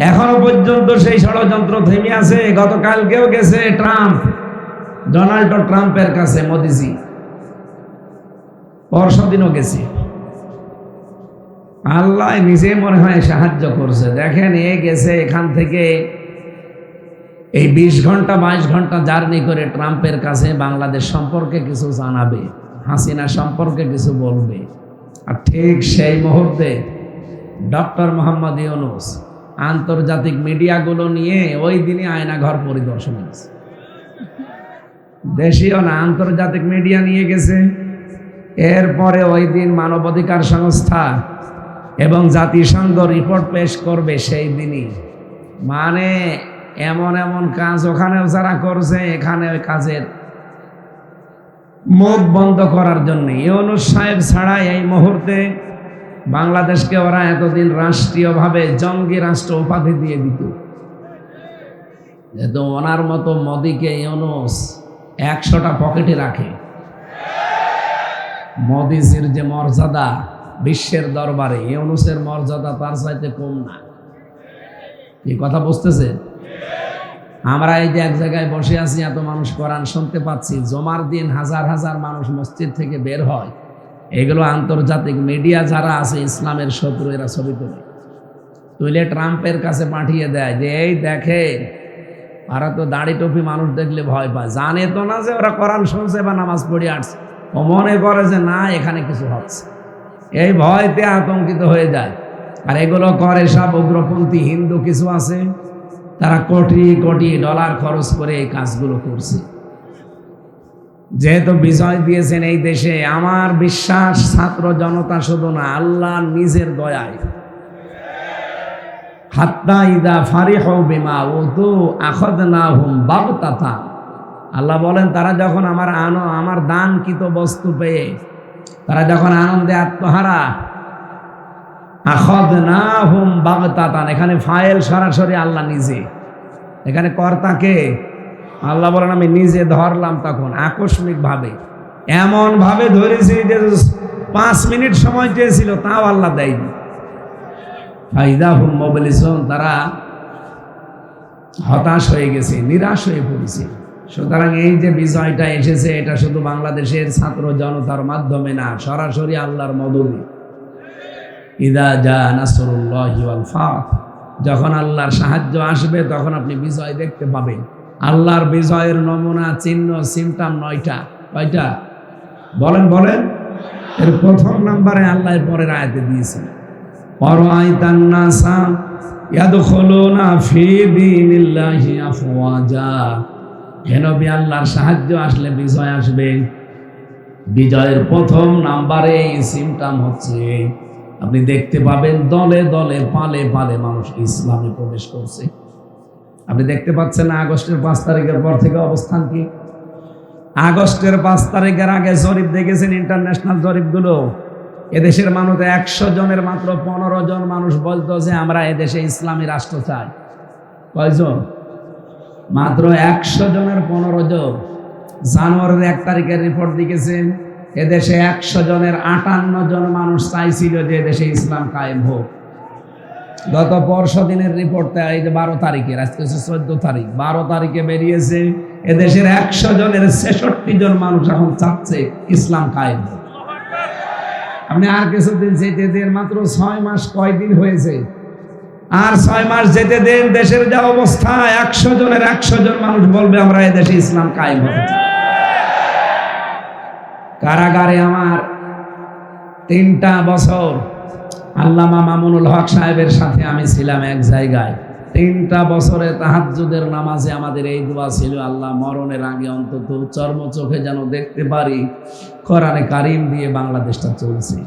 এখনো পর্যন্ত সেই ষড়যন্ত্র থেমে আছে। গতকালকেও গেছে ট্রাম্প, ডোনাল্ড ট্রাম্পের কাছে মোদিজি, পরশুদিনও গেছে। আল্লাহ নিজে মনে হয় সাহায্য করছে। দেখেন, এ গেছে এখান থেকে এই 20 ঘন্টা 22 ঘন্টা জার্নি করে ট্রাম্পের কাছে বাংলাদেশ সম্পর্কে কিছু জানাবে, হাসিনা সম্পর্কে কিছু বলবে। আর ঠিক সেই মুহূর্তে ডক্টর মোহাম্মদ ইউনূস আন্তর্জাতিক মিডিয়াগুলো নিয়ে ওই দিনই আয়নাঘর পরিদর্শনে গেছে। দেশীয় না, আন্তর্জাতিক মিডিয়া নিয়ে গেছে। এরপরে ওই দিন মানবাধিকার সংস্থা এবং জাতিসংঘ রিপোর্ট পেশ করবে সেই দিনই। মানে এমন এমন কাজ ওখানেও যারা করছে, এখানে ওই কাজের মুখ বন্ধ করার জন্য ইউনূস সাহেব ছাড়া এই মুহূর্তে বাংলাদেশকে ওরা এতদিন রাষ্ট্রীয়ভাবে জঙ্গি রাষ্ট্র উপাধি দিয়ে দিত। যেহেতু ওনার মতো মোদিকে ইউনূস 100টা পকেটে রাখে। মোদিজির যে মর্যাদা বিশ্বের দরবারে, ইউনূসের মর্যাদা তার চাইতে কম না। কি কথা বুঝতেছে? আমরা এই যে এক জায়গায় বসে আছি, এত মানুষ কোরআন শুনতে পাচ্ছি, জমার দিন হাজার হাজার মানুষ মসজিদ থেকে বের হয়। এগুলো আন্তর্জাতিক মিডিয়া যারা আছে ইসলামের শত্রু, এরা ছবি তুলে ট্রাম্পের কাছে পাঠিয়ে দেয় যে এই দেখে, ওরা তো দাড়ি টুপি মানুষ দেখলে ভয় পায়। জানে তো না যে ওরা কোরআন শুনছে বা নামাজ পড়ে আসছে। ও মনে করে যে না, এখানে কিছু হচ্ছে, এই ভয়তে আতঙ্কিত হয়ে যায়। আর এগুলো করে সব উগ্রপন্থী হিন্দু কিছু আছে, তারা কোটি কোটি ডলার খরচ করে এই কাজগুলো করছে। যেহেতু বিজয় দিয়েছেন এই দেশে, আমার বিশ্বাস ছাত্র জনতা শুধু না, আল্লাহ নিজের দয়ায়। হাত্তা ইদা ফারিহু বিমা উতু আখাযনাহুম বাগতাতা, আল্লাহ বলেন তারা যখন আমার দানকৃত বস্তু পেয়ে তারা যখন আনন্দে আত্মহারা, আখাযনাহুম বাগতাতান, এখানে ফাইল সরাসরি আল্লাহ নিজে, এখানে কর্তাকে আল্লাহ বলেন আমি নিজে ধরলাম। তখন আকস্মিক ভাবে, এমন ভাবে ধরেছি যে 5 মিনিট সময় চেয়েছিল তাও আল্লাহ দেয়নি। ফাইদাহুম মুবলিসুন, তারা হতাশ হয়ে গেছে, নিরাশ হয়ে পড়েছে। সুতরাং এই যে বিজয়টা এসেছে, এটা শুধু বাংলাদেশের ছাত্র জনতার মাধ্যমে না, সরাসরি আল্লাহর মদদে। ইদা জা নাসরুল্লাহি ওয়াল ফাত, যখন আল্লাহর সাহায্য আসবে তখন আপনি বিজয় দেখতে পাবেন। আল্লাহর বিজয়ের নমুনা, চিহ্ন, সিমটম 9টা। কয়টা বলেন বলেন? এর প্রথম নাম্বারে আল্লাহ পরের আয়াতে দিয়েছেন, অরাআইতান নাসা ইয়াদখুলুনা ফি দীনিল্লাহি আফওয়াজা। হে নবী, আল্লাহর সাহায্য আসলে বিজয় আসবে। বিজয়ের প্রথম নাম্বারে এই সিমটম হচ্ছে আপনি দেখতে পাবেন দলে দলে, পালে পালে মানুষ ইসলামে প্রবেশ করছে। আপনি দেখতে পাচ্ছেন না আগস্টের 5 তারিখের পর থেকে অবস্থান কি? আগস্টের 5 তারিখের আগে জরিপ দেখেছেন, ইন্টারন্যাশনাল জরিপগুলো। এদেশের মানুষ 100 জনের মাত্র 15 জন মানুষ বলতো যে আমরা এদেশে ইসলামী রাষ্ট্র চাই। কয়জন? মাত্র 100 জনের 15 জন। জানুয়ারির 1 তারিখের রিপোর্ট দেখেছেন, এদেশে 100 জনের 58 জন মানুষ চাইছিল যে এদেশে ইসলাম কায়েম হোক। গত পরশু দিনের রিপোর্টটা, এই যে 12 তারিখের, আজকে 14 তারিখ, 12 তারিখে বেরিয়েছে এদেশের 100 জনের 66 জন মানুষ এখন চাচ্ছে ইসলাম কায়েম হোক। আপনি আর কিছুদিন যেতে দেন, মাত্র 6 মাস কয়দিন হয়েছে, আর 6 মাস যেতে দেন, দেশের যা অবস্থা, 100 জনের 100 জন মানুষ বলবে আমরা এদেশে ইসলাম কায়েম হবে। কারাগারে আমার 3টা বছর আল্লামা মামুনুল হক সাহেবের সাথে আমি ছিলাম এক জায়গায়। 3টা বছরে তাহাজ্জুদের নামাজে আমাদের এই দোয়া ছিল, আল্লাহ মরণের আগে অন্তত চর্ম চোখে যেন দেখতে পারি কোরআনে কারিম দিয়ে বাংলাদেশটা চলছে।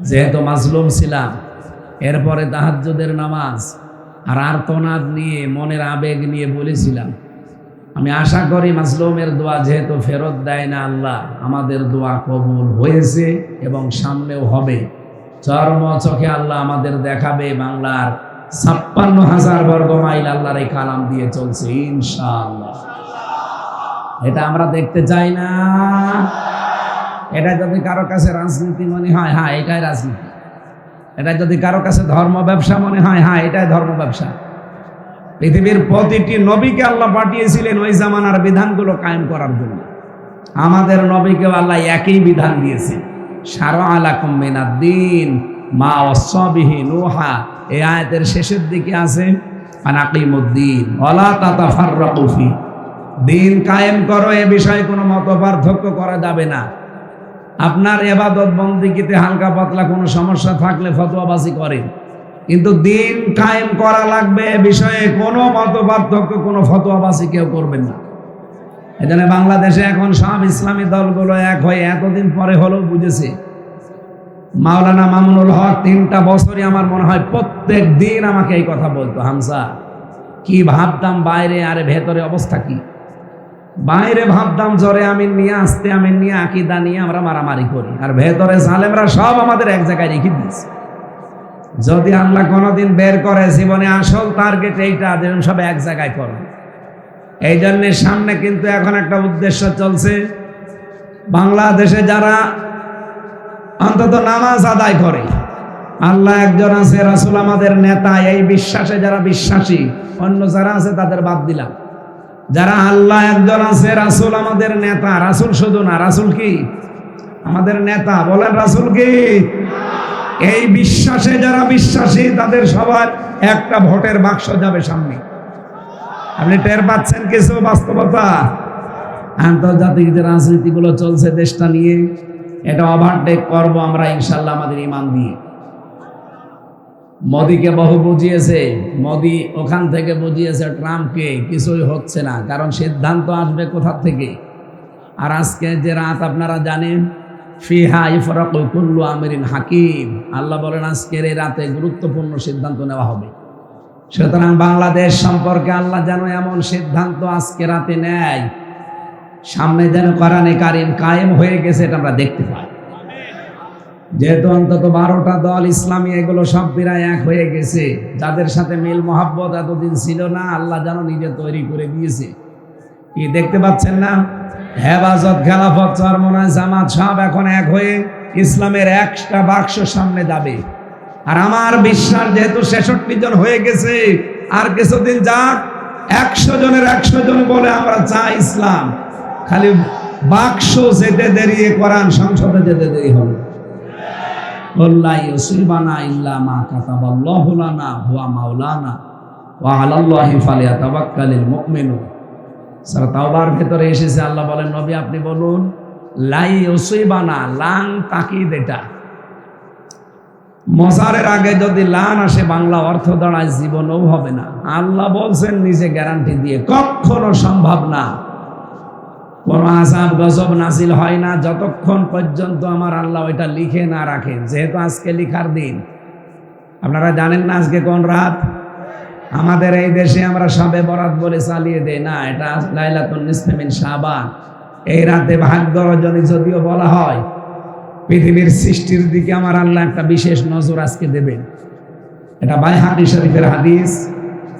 যেহেতু মাজলুম ছিলাম, এরপরে তাহাজ্জুদের নামাজ আর আর্তনাদ নিয়ে, মনের আবেগ নিয়ে বলেছিলাম, আমি আশা করি মাজলুমের দোয়া যেহেতু ফেরত দেয় না আল্লাহ, আমাদের দোয়া কবুল হয়েছে এবং সামনেও হবে। চর্ম চোখে আল্লাহ আমাদের দেখাবে বাংলার 56,000 বর্গ মাইল আল্লাহর এই কালাম দিয়ে চলছে ইনশাআল্লাহ। এটা আমরা দেখতে চাই না। এটা যদি কারো কাছে রাজনীতি মনে হয়, হ্যাঁ এটাই রাজনীতি। এটা যদি কারো কাছে ধর্ম ব্যবসা মনে হয়, হ্যাঁ এটাই ধর্ম ব্যবসা। পৃথিবীর প্রতিটি নবীকে আল্লাহ পাঠিয়েছিলেন ওই জামানার বিধানগুলো কায়েম করার জন্য। আমাদের নবীকেও আল্লাহ একই বিধান দিয়েছে, শারআ লাকুম মিনাদ-দীন মা ওয়াসা বিহি নূহা। এই আয়াতের শেষের দিকে আছে আনাকিমুদ-দীন ওয়ালা তাতাফাররাকু ফি। দিন কায়েম করো, এ বিষয়ে কোনো মতপার্থক্য করা যাবে না। আপনার ইবাদত বন্দেগীতে হালকা পাতলা কোনো সমস্যা থাকলে ফতোয়াবাজি করেন, কিন্তু দিন কায়েম করা লাগবে এ বিষয়ে কোনো মতপার্থক্য, কোনো ফতোয়াবাজি কেউ করবেন না। এজন্য বাংলাদেশে এখন সব ইসলামী দলগুলো এক হয়ে এতদিন পরে হলেও বুঝেছে। মাওলানা মামুনুল হক 3টা বছরই আমার মনে হয় প্রত্যেক দিন আমাকে এই কথা বলতো, হামজা কি ভাবতাম বাইরে, আরে ভেতরে অবস্থা কি। বাইরে ভাবতাম জোরে আমিন নিয়ে, আস্তে আমিন নিয়ে, আকীদা নিয়ে আমরা মারামারি করি, আর ভেতরে জালেমরা সব আমাদের এক জায়গায় রেখে দিয়েছে। যদি আল্লাহ কোনোদিন বের করে জীবনে, আসল টার্গেট এইটা, যেন সব এক জায়গায় করো। এই জন্য সামনে কিন্তু এখন একটা উদ্দেশ্য চলছে, বাংলাদেশে যারা অন্তত নামাজ আদায় করে, আল্লাহ একজন আছে, রাসূল আমাদের নেতা, এই বিশ্বাসে যারা বিশ্বাসী, অন্য যারা আছে তাদের বাদ দিলাম। যারা আল্লাহ একজন আছে, রাসূল আমাদের নেতা, রাসূল শুধু না, রাসূল কি আমাদের নেতা, বলেন রাসূল কি? এই বিশ্বাসে যারা বিশ্বাসী তাদের সবার একটা ভোটের বাক্স যাবে সামনে। আপনি টের পাচ্ছেন কিছু বাস্তবতা? আন্তর্জাতিক যে রাজনীতিগুলো চলছে দেশটা নিয়ে, এটা ওভারটেক করবো আমরা ইনশাল্লাহ আমাদের ঈমান দিয়ে। মোদিকে বহু বুঝিয়েছে, মোদি ওখান থেকে বুঝিয়েছে ট্রাম্পকে, কিছুই হচ্ছে না, কারণ সিদ্ধান্ত আসবে কোথা থেকে। আর আজকে যে রাত আপনারা জানেন, ফিহা ইফরাকু কুল্লু আমরিন হাকিম, আল্লাহ বলেন আজকের এই রাতে গুরুত্বপূর্ণ সিদ্ধান্ত নেওয়া হবে। সুতরাং বাংলাদেশ সম্পর্কে আল্লাহ যেন এমন সিদ্ধান্ত আজকে রাতে নেয়, সামনে যেন কোরআনে কারিম কায়েম হয়ে গেছে, এটা আমরা দেখতে পাই। যেহেতু অন্তত 12টা দল ইসলামী, এগুলো সব প্রায় এক হয়ে গেছে। যাদের সাথে মিল মহাব্বত এতদিন ছিল না, আল্লাহ যেন নিজে তৈরি করে দিয়েছে। কি দেখতে পাচ্ছেন না? হেফাজত, খেলাফত, চরমনায়, জামাত সব এখন এক হয়ে ইসলামের একটা বাক্স সামনে যাবে। আর আমার বিশ্বাস, যেহেতু 66 জন হয়ে গেছে, আর কিছুদিন যাক, 100 জনের 100 জন বলে আমরা চাই ইসলাম। খালি বাক্স যেতে দেরি, কোরআন সংসদে যেতে দেরি হবে। লা ইউসিবানা ইল্লা মা কাতাবাল্লাহু লানা হুয়া মাওলানা ওয়া আলাল্লাহি ফালিয়াতাওয়াক্কালিল মুমিনুন। সূরা তাওবার ভিতরে এসেছে, আল্লাহ বলেন, নবী আপনি বলুন, লা ইউসিবানা, লাং তাকিদ, এটা মজারের আগে যদি লান আসে বাংলা অর্থ দাঁড়ায় জীবনও হবে না। আল্লাহ বলছেন নিজে গ্যারান্টি দিয়ে, কখনো সম্ভব না। কোন আযাব গজব নাজিল হয় না যতক্ষণ পর্যন্ত আমার আল্লাহ ওইটা লিখে না রাখেন। যেহেতু আজকে লিখার দিন, আপনারা জানেন না আজকে কোন রাত? আমাদের এই দেশে আমরা শবে বরাত বলে চালিয়ে দেই না, এটা লাইলাতুন নিসফে মিন শাবান। এই রাতে ভাগ্য রজনী যদিও বলা হয়, পৃথিবীর সৃষ্টির দিকে আমার আল্লাহ একটা বিশেষ নজর আজকে দেবেন। এটা বাইহাকী শরীফের হাদিস,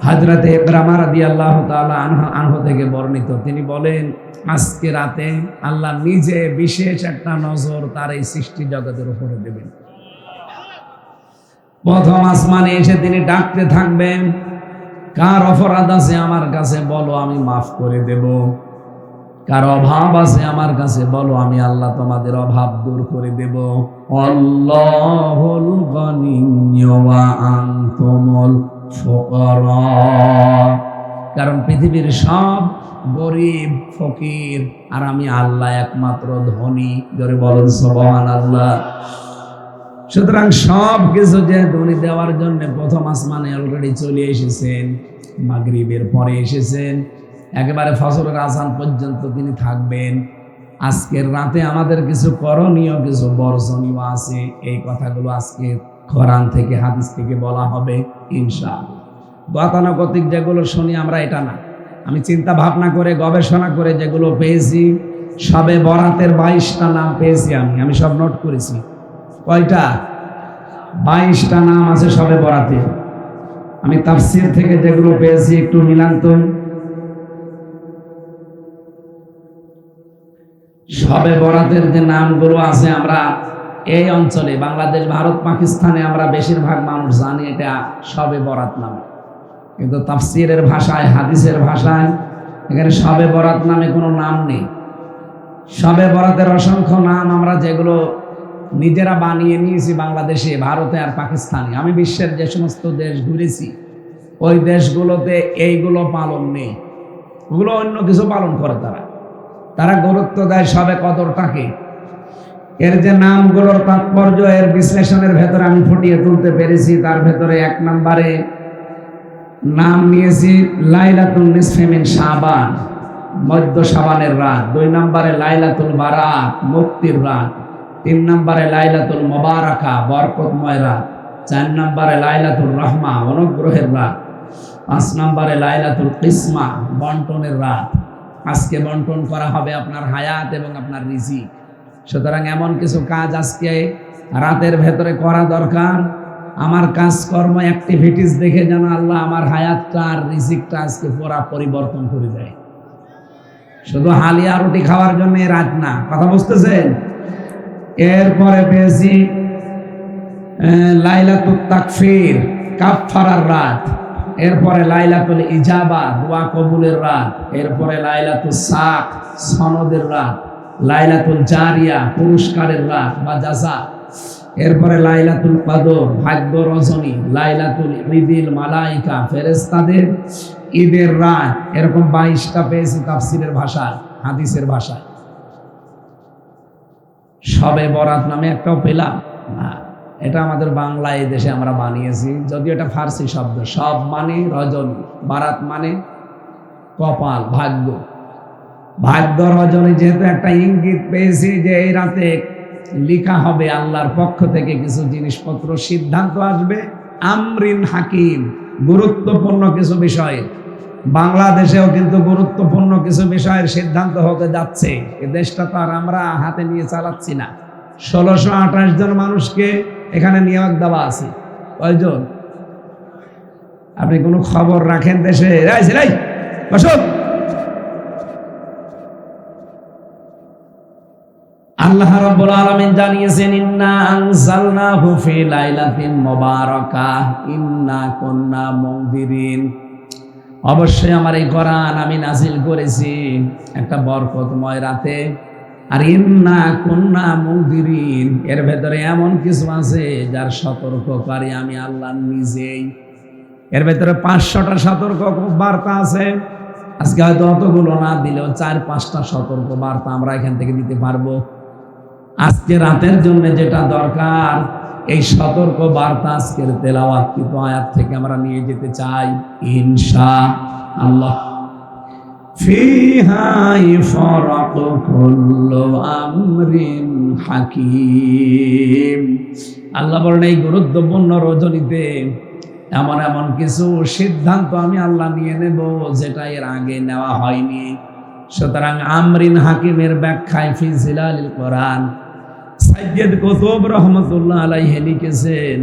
হযরতে ইকরামা রাদিয়াল্লাহু তাআলা আনহু থেকে বর্ণিত। তিনি বলেন, আজকে রাতে আল্লাহ নিজে বিশেষ একটা নজর তার এই সৃষ্টি জগতের উপরে দেবেন। প্রথম আসমানে এসে তিনি ডাকতে থাকবেন, কার অপরাধ আছে আমার কাছে বলো, আমি মাফ করে দেব। কার অভাব আছে আমার কাছে বলো, আমি আল্লাহ তোমাদের অভাব দূর করে দেব। আল্লাহুল গনিয়্যু ওয়া আনতুমুল ফুকারা। কারণ পৃথিবীর সব গরিব ফকির, আর আমি আল্লাহ একমাত্র ধনী। জোরে বলেন সুবহানাল্লাহ। সুতরাং সব কিছু যে ধনী দেওয়ার জন্য প্রথম আসমানে অলরেডি চলে এসেছেন, মাগরিবের পরে এসেছেন, একেবারে ফজরের আযান পর্যন্ত তিনি থাকবেন। আজকের রাতে আমাদের কিছু করণীয়, কিছু বর্জনীয় আছে। এই কথাগুলো আজকে কোরআন থেকে হাদিস থেকে বলা হবে ইনশাআল্লাহ। গতানুগতিক যেগুলো শুনি আমরা, এটা না, আমি চিন্তা ভাবনা করে গবেষণা করে যেগুলো পেয়েছি, শবে বরাতের 22টা নাম পেয়েছি। আমি সব নোট করেছি। কয়টা? 22টা নাম আছে শবে বরাতে। আমি তাফসীর থেকে যেগুলো পেয়েছি একটু মিলান তো। শবে বরাতের যে নামগুলো আছে, আমরা এই অঞ্চলে বাংলাদেশ, ভারত, পাকিস্তানে আমরা বেশিরভাগ মানুষ জানি এটা শবে বরাত নাম, কিন্তু তাফসীরের ভাষায়, হাদিসের ভাষায় এখানে শবে বরাত নামে কোনো নাম নেই। শবে বরাতের অসংখ্য নাম আমরা যেগুলো নিজেরা বানিয়ে নিয়েছি বাংলাদেশে, ভারতে আর পাকিস্তানে। আমি বিশ্বের যে সমস্ত দেশ ঘুরেছি, ওই দেশগুলোতে এইগুলো পালন নেই। ওগুলো অন্য কিছু পালন করে তারা গুরুত্ব দেয় শবে কদরটাকে। এর যে নামগুলোর তাৎপর্য, এর বিশ্লেষণের ভেতরে আমি ফুটিয়ে তুলতে পেরেছি। তার ভেতরে 1 নম্বরে নাম নিয়েছি লাইলাতুন নিসফে মিন শাবান, মধ্য শাবানের রাত। 2 নম্বরে লাইলাতুল বারাত, মুক্তির রাত। 3 নম্বরে লাইলাতুল মুবারাকা, বরকতময় রাত। 4 নম্বরে লাইলাতুল রাহমা, অনুগ্রহের রাত। 5 নম্বরে লাইলাতুল কিসমা, বন্টনের রাত। আজকে বন্টন করা হবে আপনার হায়াত এবং আপনার রিজিক। সুতরাং এমন কিছু কাজ আজকে রাতের ভেতরে করা দরকার। আমার কাজকর্ম, অ্যাক্টিভিটিস দেখে যেন আল্লাহ আমার হায়াতটা আর রিজিকটা আজকে পুরা পরিবর্তন করে দেয়। শুধু হালিয়া রুটি খাওয়ার জন্য রাত না, কথা বুঝতেছেন? এরপরে পেয়েছি লাইলাতুল তাকফির, কাফফারার রাত। এরপরে লাইলাতুল ইজাবা, দোয়া কবুলের রাত। এরপরে লাইলাতুল সাক, সনদের রাত। লাইলাতুল জারিয়া, পুরস্কারের রাত বা জাযা। এরপরে লাইলাতুল কদর, ভাগ্য রজনী। লাইলাতুল ঈদিল মালাইকা, ফেরেশতাদের ঈদের রাত। এরকম 22টা পেয়েছি তাফসীরের ভাষায়, হাদিসের ভাষায়। শবে বরাত নামে একটাও পেলাম না। এটা আমাদের বাংলা এই দেশে আমরা বানিয়েছি, যদিও এটা ফার্সি শব্দ। সব মানে রজনী, বারাত মানে কপাল, ভাগ্য। ভাগ্য রজনী যেহেতু একটা ইঙ্গিত পেয়েছি যে এই রাতে লেখা হবে আল্লাহর পক্ষ থেকে কিছু জিনিসপত্র, সিদ্ধান্ত আসবে। আমরিন হাকিম, গুরুত্বপূর্ণ কিছু বিষয়ে। বাংলাদেশেও কিন্তু গুরুত্বপূর্ণ কিছু বিষয়ের সিদ্ধান্ত হতে যাচ্ছে। এই দেশটা তো আর আমরা হাতে নিয়ে চালাচ্ছি না। 1628 জন মানুষকে এখানে নিয়োগ দেওয়া আছে। কয়জন? আপনি কোনো খবর রাখেন দেশে? আল্লাহ রাব্বুল আলামিন জানিয়েছেন, ইন্না আনজালনাহু ফি লাইলাতিন মুবারাকাহ ইন্না কুন্না মুনদিরিন। অবশ্যই আমার এই কোরআন আমি নাজিল করেছি একটা বরকতময় রাতে। আর ইন্না কুন্না মুনদিরিন, এর ভেতরে এমন কিছু আছে যার সতর্ককারী আমি আল্লাহ নিজেই। এর ভেতরে 500টা সতর্ক বার্তা আছে। আজকে হয়তো অতগুলো না দিলেও 4-5টা সতর্ক বার্তা আমরা এখান থেকে দিতে পারবো। আজকে রাতের জন্য যেটা দরকার, এই সতর্ক বার্তা আজকের তেলাওয়াতকৃত আয়াত থেকে আমরা নিয়ে যেতে চাই ইনশাআল্লাহ। ফিহা ইফরাকু কুল্লু আমরিন হাকিম। আল্লাহ বলেন এই গুরুত্বপূর্ণ রজনীতে এমন এমন কিছু সিদ্ধান্ত আমি আল্লাহ নিয়ে নেব যেটা এর আগে নেওয়া হয়নি। সুতরাং আমরিন হাকিমের ব্যাখ্যায় ফি জিলালিল কোরআন সাইয়্যিদ কুতুব রহমাতুল্লাহ আলাইহি লিখেছেন,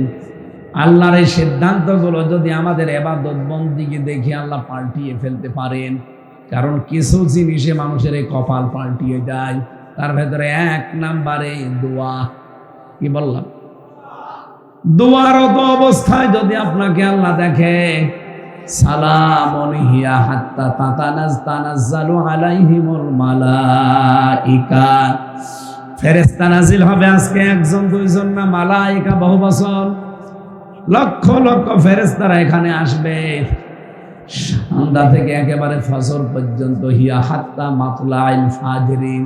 আল্লাহর এই সিদ্ধান্তগুলো যদি আমাদের ইবাদত বন্দেগী দেখি আল্লাহ পাল্টিয়ে ফেলতে পারেন। কারণ কিছু জিনিসে মানুষের এই কপাল পাল্টিয়ে যায়, তার ভেতরে 1 নম্বরে দোয়া। কি বললাম? দোয়ারত অবস্থায় যদি আপনাকে আল্লাহ দেখে, সালামুন হিয়া হাত্তা তানাজ্জালু আলাইহিমুল মালাইকা, ফেরেশতা নাজিল হবে আজকে 1-2 না, মালাইকা বহু বছর, লক্ষ লক্ষ ফেরেশতারা এখানে আসবে সন্ধ্যা থেকে একেবারে ফজর পর্যন্ত। হিয়া হাত্তা মাতলাইল ফাজরি।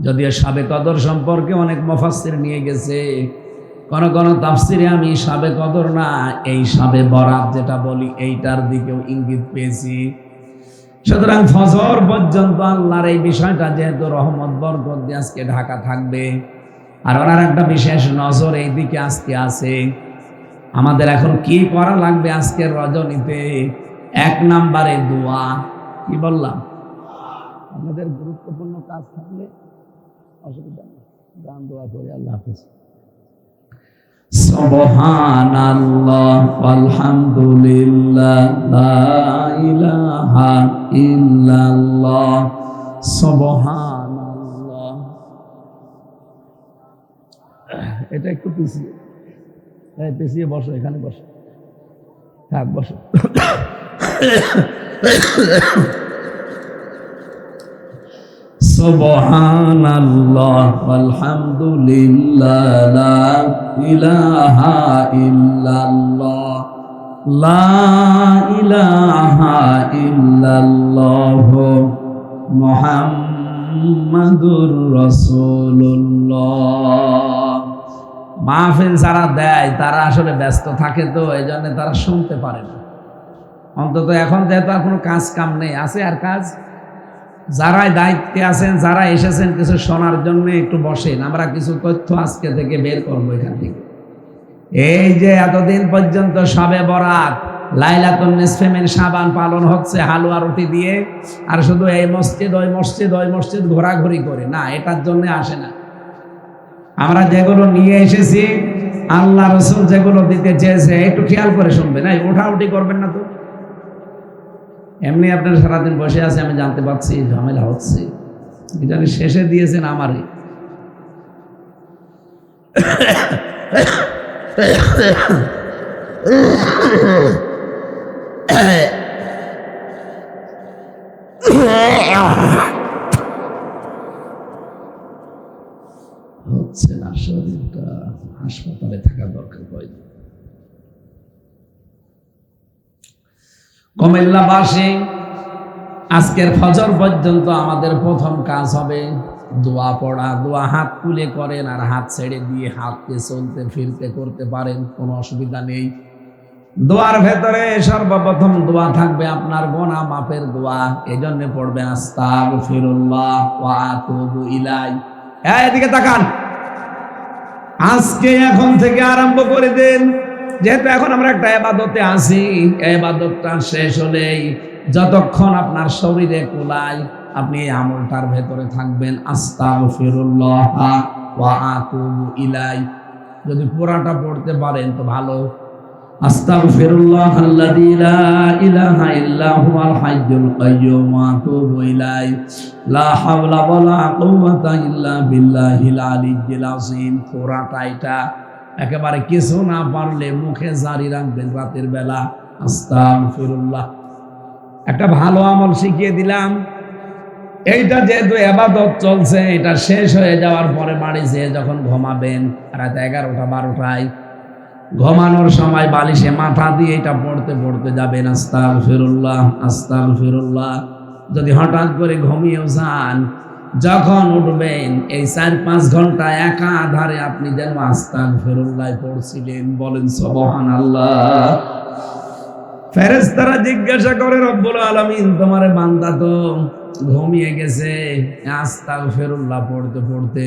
যদিও শাবে কদর সম্পর্কে অনেক মুফাসসির নিয়ে গেছে, কোন কোন তাফসিরে আমি শাবে কদর না, এই শাবে বরাত যেটা বলি এইটার দিকেও ইঙ্গিত পেয়েছি। সুতরাং ফজর পর্যন্ত আল্লাহর এই বিষয়টা যেহেতু রহমত বরকত দিয়ে আজকে ঢাকা থাকবে, আর ওনার একটা বিশেষ নজর এই দিকে আজকে আছে। আমাদের এখন কি করা লাগবে আজকের রজনীতে? 1 নম্বরে দোয়া। কি বললাম? আমাদের গুরুত্বপূর্ণ কাজ থাকলে অসুবিধা নেই, গান দোয়া করি। আল্লাহ হাফেজ। সুবহানাল্লাহ ওয়ালহামদুলিল্লাহ লা ইলাহা ইল্লাল্লাহ সুবহানাল্লাহ। এটা একটু পিছিয়ে বসো, এখানে বসো, থাক বসো। সুবহানাল্লাহ ওয়ালহামদুলিল্লাহ লা ইলাহা ইল্লাল্লাহ লা ইলাহা ইল্লাল্লাহ মুহাম্মাদুর রাসূলুল্লাহ। মাহফিল যারা দেয় তারা আসলে ব্যস্ত থাকে, তো এই জন্য তারা শুনতে পারে না। অন্তত এখন যেহেতু আর কোনো কাজ কাম নেই, আছে আর কাজ। যারাই দায়িত্বে আছেন, যারা এসেছেন কিছু শোনার জন্য, একটু বসেন, আমরা কিছু তথ্য আজকে থেকে বের করবো এখান থেকে। এই যে এতদিন পর্যন্ত শবে বরাত, লাইলাতুন নিসফে মিন শাবান পালন হচ্ছে হালুয়া রুটি দিয়ে, আর শুধু এই মসজিদ ওই মসজিদ ওই মসজিদ ঘোরাঘুরি করে না, এটার জন্য আসে না। আমরা যেগুলো নিয়ে এসেছি, আল্লাহ রাসূল যেগুলো দিতে চেয়েছে, একটু খেয়াল করে শুনবেন, এই ওঠাউঠি করবেন না তো। এমনি আপনার সারাদিন বসে আছে, আমি জানতে পারছি ঝামেলা হচ্ছে, জানি শেষে দিয়েছেন আমারই। হচ্ছে না, শরীরটা হাসপাতালে থাকা দরকার। কুমিল্লাবাসী, আজকের ফজর পর্যন্ত আমাদের প্রথম কাজ হবে দোয়া পড়া। দোয়া হাত তুলে করেন, আর হাত ছেড়ে দিয়ে হাতকে চলতে ফিরতে করতে পারেন, কোনো অসুবিধা নেই। দোয়ার ভেতরে সর্বপ্রথম দোয়া থাকবে আপনার গুনাহ মাফের দোয়া। এজন্য পড়বেন আস্তাগফিরুল্লাহ ওয়া আতুবু ইলাইহি। এদিকে তাকান, আজকে এখন থেকে আরম্ভ করে দেন। যেহেতু এখন আমরা একটা ইবাদতে আছি, ইবাদতটা শেষ হলেই যতক্ষণ আপনার শরীরে কুলায় আপনি এই আমলটার ভেতরে থাকবেন, আস্তাগফিরুল্লাহ ওয়া আতুবু ইলাইহি। যদি পুরাটা পড়তে পারেন তো ভালো। আস্তাগফিরুল্লাহাল্লাযী লা ইলাহা ইল্লা হুয়াল হাইয়্যুল কাইয়্যুম ওয়া আতুবু ইলাইহি লা হাওলা ওয়ালা কুওয়াতা ইল্লা বিল্লাহিল আলিয়্যিল আযীম। পুরাটা এটা একেবারে কিছু না পারলে মুখে জারি রাখবেন রাতের বেলা, আস্তাগফিরুল্লাহ। একটা ভালো আমল শিখিয়ে দিলাম, এইটা যেহেতু ইবাদত চলছে, এটা শেষ হয়ে যাওয়ার পরে বাড়ি যেয়ে যখন ঘুমাবেন রাত 11টা 12টায়, ঘুমানোর সময় বালিশে মাথা দিয়ে এটা পড়তে পড়তে যাবেন আস্তাগফিরুল্লাহ আস্তাগফিরুল্লাহ। যদি হঠাৎ করে ঘুমিয়েও যান, যখন উঠবেন এই 4-5 ঘন্টা একাধারে আপনি যেন আস্তাগফিরুল্লাহ পড়ছিলেন, বলেন সুবহানাল্লাহ। ফেরেশতারা জিজ্ঞাসা করে রব্বুল আলামিন, তোমার বান্দা তো ঘুমিয়ে গেছে আস্তাগফিরুল্লাহ পড়তে পড়তে।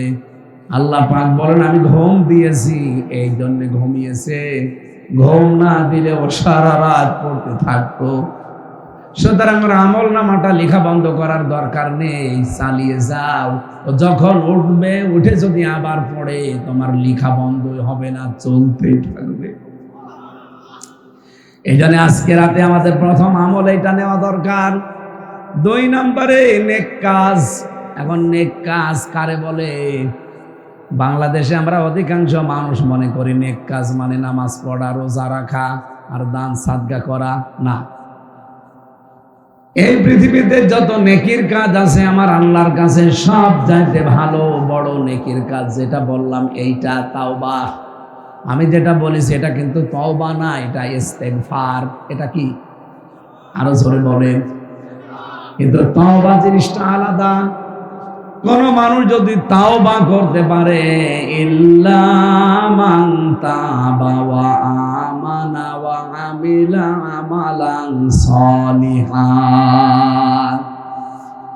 আল্লাহ পাক বলেন, আমি ঘুম দিয়েছি এই জন্য ঘুমিয়েছে, ঘুম না দিলে ও সারা রাত পড়তে থাকতো। সুতরাং আমল নামাটা লেখা বন্ধ করার দরকার নেই, চালিয়ে যাও। ও যখন উঠবে, উঠে যদি আবার পড়ে, তোমার লেখা বন্ধ হবে না, চলতেই থাকবে। এই জন্য আজকে রাতে আমাদের প্রথম আমল এটা নেওয়া দরকার। 2 নম্বরে নেক কাজ। এখন নেক কাজ কারে বলে? বাংলাদেশে আমরা অধিকাংশ মানুষ মনে করি নেক কাজ মানে নামাজ পড়া, রোজা রাখা আর দান সাদকা করা। না, এই পৃথিবীতে যত নেকির কাজ আছে আমার আল্লাহর কাছে সব চাইতে ভালো বড় নেকির কাজ যেটা বললাম এইটা তাওবা। আমি যেটা বলেছি এটা কিন্তু তওবা না, এটা ইস্তেগফার। এটা কি? আরো জোরে বলেন। কিন্তু তওবা জিনিসটা আলাদা। কোন মানুষ যদি তাওবা করতে পারে, ইল্লা মান তাবা ওয়া আমানা ওয়া আমিলা আমালান সলিহান,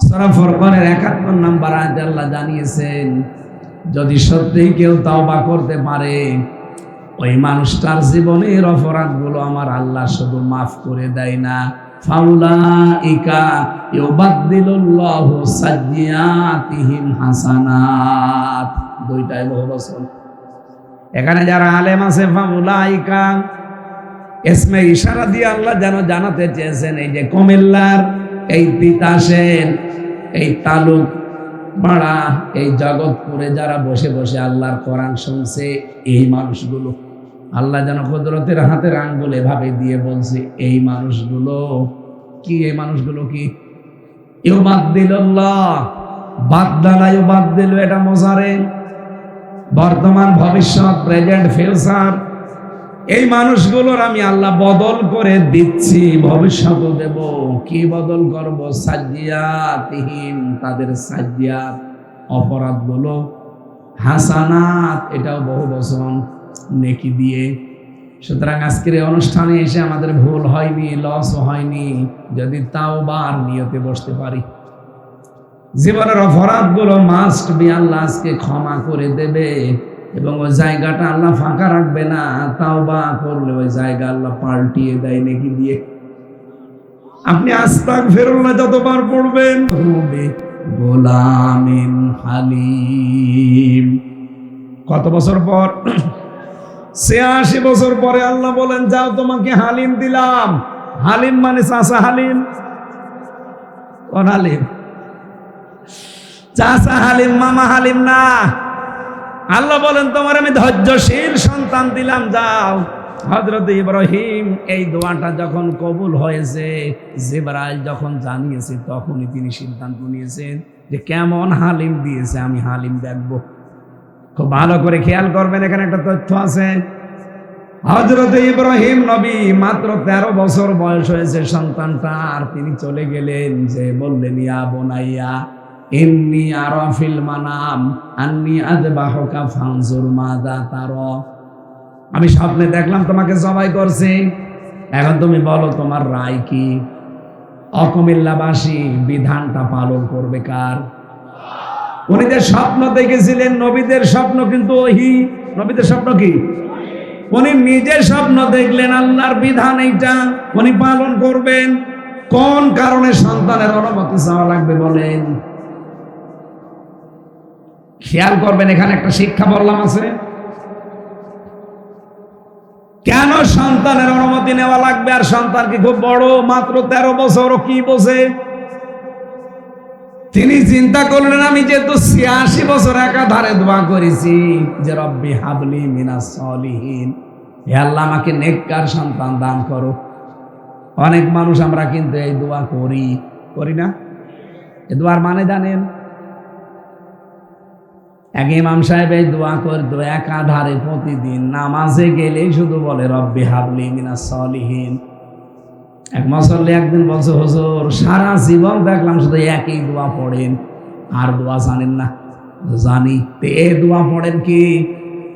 সূরা ফুরকানের 71 নম্বর আয়াতে আল্লাহ জানিয়েছেন, যদি সত্যিই কেউ তাওবা করতে পারে, ওই মানুষটার জীবনের অপরাধগুলো আমার আল্লাহ শুধু মাফ করে দেয় না, ফাউলাইকা ইউবাদদিলুল্লাহু সাইয়্যাতিহিম হাসানাত। দুইটাই বহুবচন। এখানে যারা আলেম আছে, ফাউলাইকা ইসমে ইশারা দিয়ে আল্লাহ যেন জানাতে চেয়েছেন, এই যে কুমিল্লার এই তিতাসের এই তালুক পাড়া এই জগৎপুরে যারা বসে বসে আল্লাহর কোরআন শুনছে, এই মানুষগুলো আল্লাহ যেন কুদরতের হাতের আঙ্গুল এভাবে দিয়ে বলছে, এই মানুষগুলো কি? এই মানুষগুলো কি? ইউবাদদিলুল্লাহ, বাদদালা ইউবাদদিলু, এটা মোজারে, বর্তমান ভবিষ্যৎ, প্রেজেন্ট ফিউচার। এই মানুষগুলোর আমি আল্লাহ বদল করে দিচ্ছি, ভবিষ্যৎ দেব। কি বদল করব? সাইয়্যাতিহিম, তাদের সাইয়্যাত অপরাধগুলো, হাসানাত, এটাও বহু বচন, নেকি দিয়ে। সুতরাং আজকের এই অনুষ্ঠানে এসে আমাদের ভুল হয়নি, লস হয়নি, যদি তাওবার নিয়তে বসতে পারি। জীবনের অপরাধগুলো মাস্ট বি আল্লাহ আজকে ক্ষমা করে দেবে, এবং ওই জায়গাটা আল্লাহ ফাঁকা রাখবে না। তাওবা করলে ওই জায়গা আল্লাহ পাল্টিয়ে দেয় নেকি দিয়ে। আপনি আস্তাগফিরুল্লাহ যতবার পড়বেন, গোলামিন হালিম। কত বছর পর? 86 বছর পরে আল্লাহ বলেন, যাও তোমাকে হালিম দিলাম। হালিম মানে চাচা হালিম। কোন হালিম? চাচা হালিম, মামা হালিম না। আল্লাহ বলেন, তোমার আমি ধৈর্যশীল সন্তান দিলাম, যাও। হযরত ইব্রাহিম এই দোয়াটা যখন কবুল হয়েছে, জিবরাইল যখন জানিয়েছে, তখনই তিনি সিদ্ধান্ত নিয়েছেন যে কেমন হালিম দিয়েছে, আমি হালিম দেখব। খুব ভালো করে খেয়াল করবেন, এখানে একটা তথ্য আছে। হযরত ইব্রাহিম নবী মাত্র 13 বছর বয়স হয়েছে সন্তানটা, আর তিনি চলে গেলেন, যে বললেন, ইয়া বুনাইয়া ইন্নী আরা ফিল মানাম আন্নী আযবাহুকা ফানজুর মাযা তারা। আমি স্বপ্নে দেখলাম তোমাকে জবাই করছি, এখন তুমি বলো তোমার রায় কি? অকুমিল্লাবাসী বিধানটা পালন করবে কার? উনি যে স্বপ্ন দেখেছিলেন, নবীদের স্বপ্ন কিন্তু ওহি। নবীদের স্বপ্ন কি? উনি নিজের স্বপ্ন দেখলেন, আল্লাহর বিধান এইটা, উনি পালন করবেন। কোন কারণে সন্তানের অনুমতি চাওয়া লাগবে বলেন? খেয়াল করবেন, এখানে একটা শিক্ষা বললাম আছে। কেন সন্তানের অনুমতি নেওয়া লাগবে? আর সন্তান কি খুব বড়? মাত্র 13 বছর, কি বোঝে? তিনি চিন্তা করলেন, আমি যেহেতু 86 বছর একাধারে দোয়া করেছি যে রব্বি হাবলি মিনাস সলিহিন, হে আল্লাহ আমাকে নেককার সন্তান দান করো। অনেক মানুষ আমরা কিন্তু এই দোয়া করি না? এ দোয়ার মানে জানেন? এক ইমাম সাহেব এই দোয়া করতো একাধারে প্রতিদিন, নামাজে গেলেই শুধু বলে রব্বি হাবলি মিনাস সলিহিন। এক মুসল্লি একদিন বলছে, হুজুর সারা জীবন দেখলাম শুধু একই দোয়া পড়েন, আর দোয়া জানেন না। জানি। তো এ দোয়া পড়েন কি?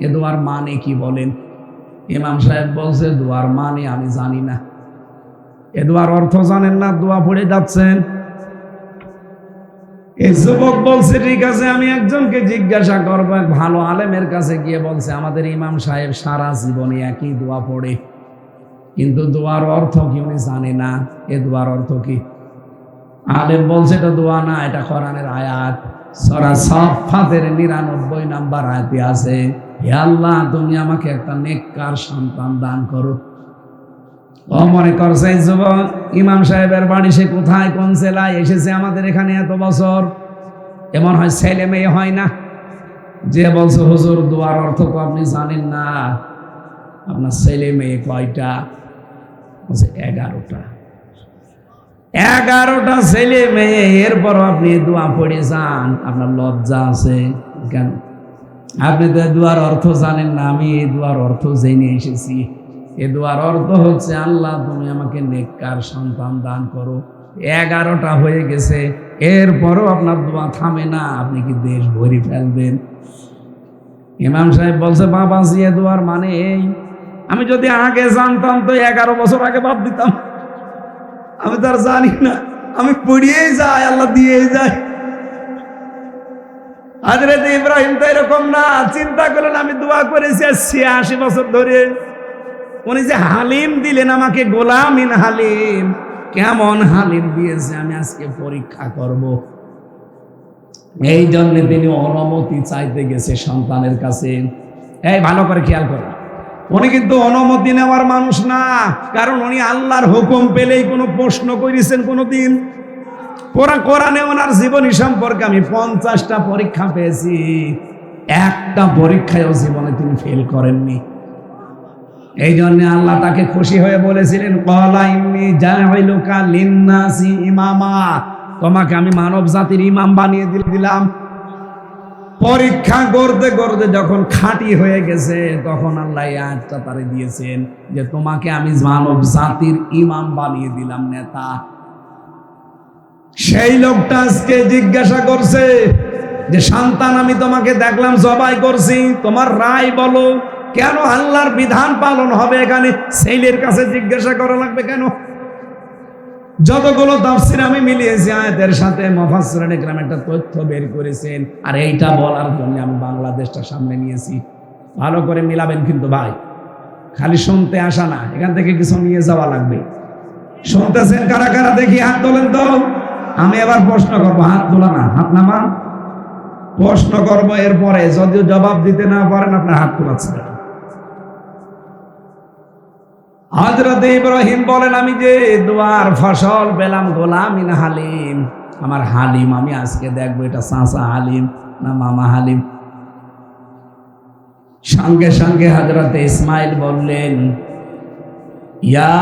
এ দোয়ার মানে কি বলেন? ইমাম সাহেব বলছে, দোয়ার মানে আমি জানি না। এ দোয়ার অর্থ জানেন না, দোয়া পড়ে যাচ্ছেন। এই যুবক বলছে, ঠিক আছে আমি একজনকে জিজ্ঞাসা করবো। এক ভালো আলেমের কাছে গিয়ে বলছে, আমাদের ইমাম সাহেব সারা জীবনে একই দোয়া পড়ে, কিন্তু দোয়ার অর্থ কি উনি জানে না। এ দোয়ার অর্থ কি? আলেম বলছে, এটা দোয়া না, এটা কোরআনের আয়াত। সূরা সাফফাতের 99 নাম্বার আয়াতে আছে, হে আল্লাহ তুমি আমাকে একটা নেককার সন্তান দান করো। ও মনে করছে এই যুবক, ইমাম সাহেবের বাড়ি সে কোথায়, কোন জেলায় এসেছে আমাদের এখানে এত বছর, এমন হয় ছেলে মেয়ে হয় না? যে বলছে হুজুর দোয়ার অর্থ তো আপনি জানেন না, আপনার ছেলে মেয়ে কয়টা? বলছে 11টা। 11টা ছেলে মেয়ে, এরপর আপনি দোয়া পড়ে যান, আপনার লজ্জা আছে কেন? আপনি তো দোয়ার অর্থ জানেন না। আমি এই দোয়ার অর্থ জেনে এসেছি। এ দোয়ার অর্থ হচ্ছে, আল্লাহ তুমি আমাকে নেককার সন্তান দান করো। 11টা হয়ে গেছে, এরপরও আপনার দোয়া থামে না, আপনি কি দেশ ভরি ফেলবেন? ইমাম সাহেব বলছে, বাবাজি এ দোয়ার মানে এই, আমি যদি আগে জানতাম তো 11 বছর আগে বাদ দিতাম। আমি তো আর জানি না, আমি পড়িয়েই যাই, আল্লাহ দিয়েই যায়। হযরত ইব্রাহিম তো এরকম না, চিন্তা করলেন আমি দোয়া করেছি 86 বছর ধরে, উনি যে হালিম দিলেন আমাকে, গোলামিন হালিম, কেমন হালিম দিয়েছে আমি আজকে পরীক্ষা করব। এই জন্য তিনি অনুমতি চাইতে গেছে সন্তানের কাছে। এই ভালো করে খেয়াল করেন, উনি কিন্তু অনুমতি নেওয়ার মানুষ না, কারণ উনি আল্লাহর হুকুম পেলেই কোনো প্রশ্ন করেছেন কোনোদিন? কোরআনে ওনার জীবনী সম্পর্কে আমি 50টা পরীক্ষা পেয়েছি, একটা পরীক্ষায়ও জীবনে তিনি ফেল করেননি। এই জন্য আল্লাহ তাকে খুশি হয়ে বলেছিলেন, ক্বালা ইন্নী জাইলুকা লিন্নাসি ইমামা, তোমাকে আমি মানব জাতির ইমাম বানিয়ে দিলাম। পরীক্ষা করতে করতে যখন খাঁটি হয়ে গেছে, তখন আল্লাহ এই আয়াতটা তারে দিয়েছেন যে তোমাকে আমি মানব জাতির ইমাম বানিয়ে দিলাম, নেতা। সেই লোকটা আজকে জিজ্ঞাসা করছে যে সন্তান আমি তোমাকে দেখলাম জবাই করছি, তোমার রায় বলো, কেন আল্লাহর বিধান পালন হবে এখানে ছেলের কাছে জিজ্ঞাসা করা লাগবে কেন? যতগুলো তাফসীর আমি মিলিয়েছি আয়াতের সাথে, মুফাসসিরিন ইকরাম একটা তথ্য বের করেছেন, আর এইটা বলার জন্য আমি বাংলাদেশটা সামনে নিয়েছি। ভালো করে মিলাবেন কিন্তু ভাই, খালি শুনতে আসা না, এখান থেকে কিছু নিয়ে যাওয়া লাগবে। শুনতেছেন কারা কারা? দেখি হাত তোলেন তো। আমি এবার প্রশ্ন করবো, হাত তোলা না, হাত নামা। প্রশ্ন করব, এরপরে যদিও জবাব দিতে না পারেন আপনার হাত তোলাচ্ছেন। হযরত ইব্রাহিম বলেন, আমি যে দোয়ার ফসল পেলাম গোলামিন হালিম, আমার হালিম আমি আজকে দেখবো এটা চাচা হালিম না মামা হালিম। সঙ্গে সঙ্গে হযরত ইসমাইল বললেন, ইয়া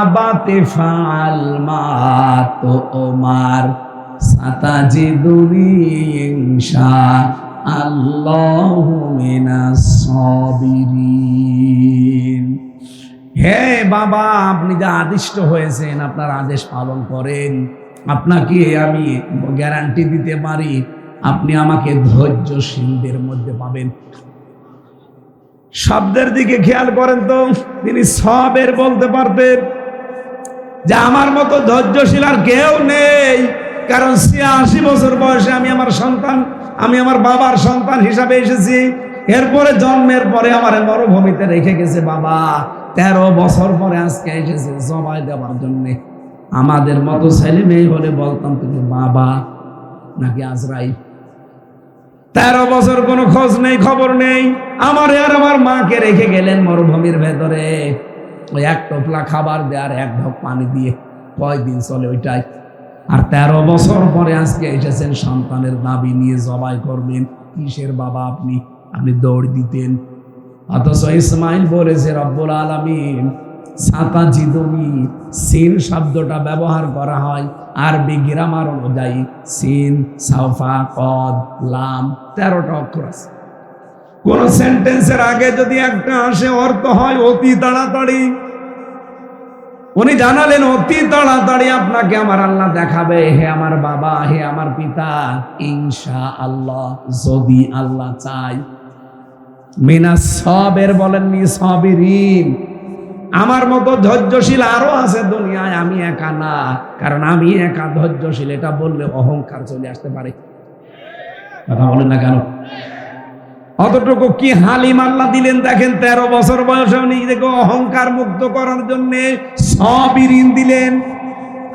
আবাতি ফাআল মা তুমার সাতাজিদুনি ইনশাআল্লাহু মিনাস সাবিরিন। হে বাবা, আপনি যা আদিষ্ট হয়েছেন আপনার আদেশ পালন করেন। আপনাকে আমি গ্যারান্টি দিতে পারি, আপনি আমাকে ধৈর্যশীলদের মধ্যে পাবেন। শব্দের দিকে খেয়াল করেন তো, তিনি সবের বলতে পারতেন যে আমার মতো ধৈর্যশীল আর কেউ নেই, কারণ 86 বছর বয়সে আমি আমার বাবার সন্তান হিসাবে এসেছি। এরপরে জন্মের পরে আমার মরুভূমিতে রেখে গেছে বাবা, 13 বছর পরে আজকে এসেছে জবাই দেওয়ার জন্য। আমাদের মতো ছেলে মেয়ে হলে বলতাম তুমি বাবা নাকি আজরাইল। 13 বছর কোনো খোঁজ নেই, খবর নেই। আমার আর আমার মাকে রেখে গেলেন মরুভূমির ভেতরে, ওই এক টোপলা খাবার দেওয়ার এক ঢোক পানি দিয়ে কয়দিন চলে ওইটাই। আর 13 বছর পরে আজকে এসেছেন সন্তানের দাবি নিয়ে, জবাই করবেন। কিসের বাবা আপনি? আপনি দৌড় দিতেন। অথচ ইসমাইল বলেছে রব্বুল আলামিন সাতাজিদুনি, সিন শব্দটা ব্যবহার করা হয় আরবি গ্রামার অনুযায়ী সিন, সাউফা, কদ, লাম 13টা অক্ষর আছে। কোন সেন্টেন্সের আগে যদি একটা আসে অর্থ হয় অতি তাড়াতাড়ি। উনি জানালেন অতি তাড়াতাড়ি আপনাকে আমার আল্লাহ দেখাবে, হে আমার বাবা, হে আমার পিতা, ইনশাআল্লাহ, যদি আল্লাহ চাই। মিনাস সাবির বলেননি সাবিরিন। আমার মতো ধৈর্যশীল আরো আছে দুনিয়ায়, আমি একা না। কারণ আমি একা ধৈর্যশীল এটা বললে অহংকার চলে আসতে পারে। কথা বলেন না কেন? অতটুকু কি হালিম আল্লাহ দিলেন দেখেন, 13 বছর বয়সে নিজেকে অহংকার মুক্ত করার জন্য সাবিরিন দিলেন।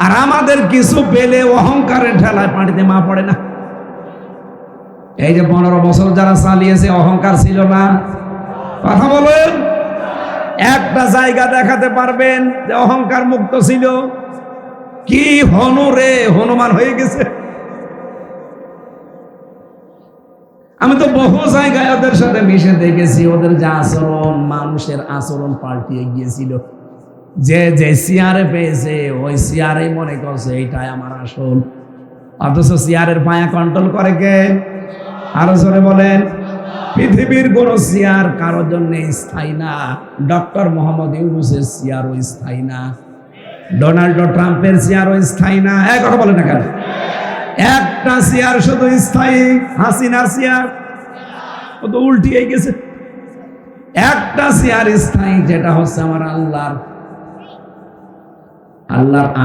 আর আমাদের কিছু পেলে অহংকারের ঠেলায় পানিতে মা পড়ে না। এই যে 15 বছর যারা চালিয়েছে অহংকার ছিল না? কথা বলেন, একটা জায়গা দেখাতে পারবেন যে অহংকার মুক্ত ছিল? কি হনুরে হনুমান হয়ে গেছে। আমি তো বহু জায়গায় ওদের সাথে মিশে দেখেছি, ওদের যে আচরণ, মানুষের আচরণ পাল্টিয়ে গিয়েছিল। যে যে চেয়ারে পেয়েছে ওই চেয়ারেই মনে করছে এইটাই আমার আসল। অথচ চেয়ারের পায়া কন্ট্রোল করে কে? আরো জোরে বলেন। পৃথিবীর কোন চেয়ার কারোর জন্য স্থায়ী না। ডক্টর মোহাম্মদ ইউনূসের চেয়ারও স্থায়ী না, ডোনাল্ড ট্রাম্পের চেয়ারও স্থায়ী না। এক কথা বলেন না কেন? একটা চেয়ার শুধু স্থায়ী, হাসিনার চেয়ার। ও তো উল্টিয়ে গেছে। একটা চেয়ার স্থায়ী, যেটা হচ্ছে আমার আল্লাহর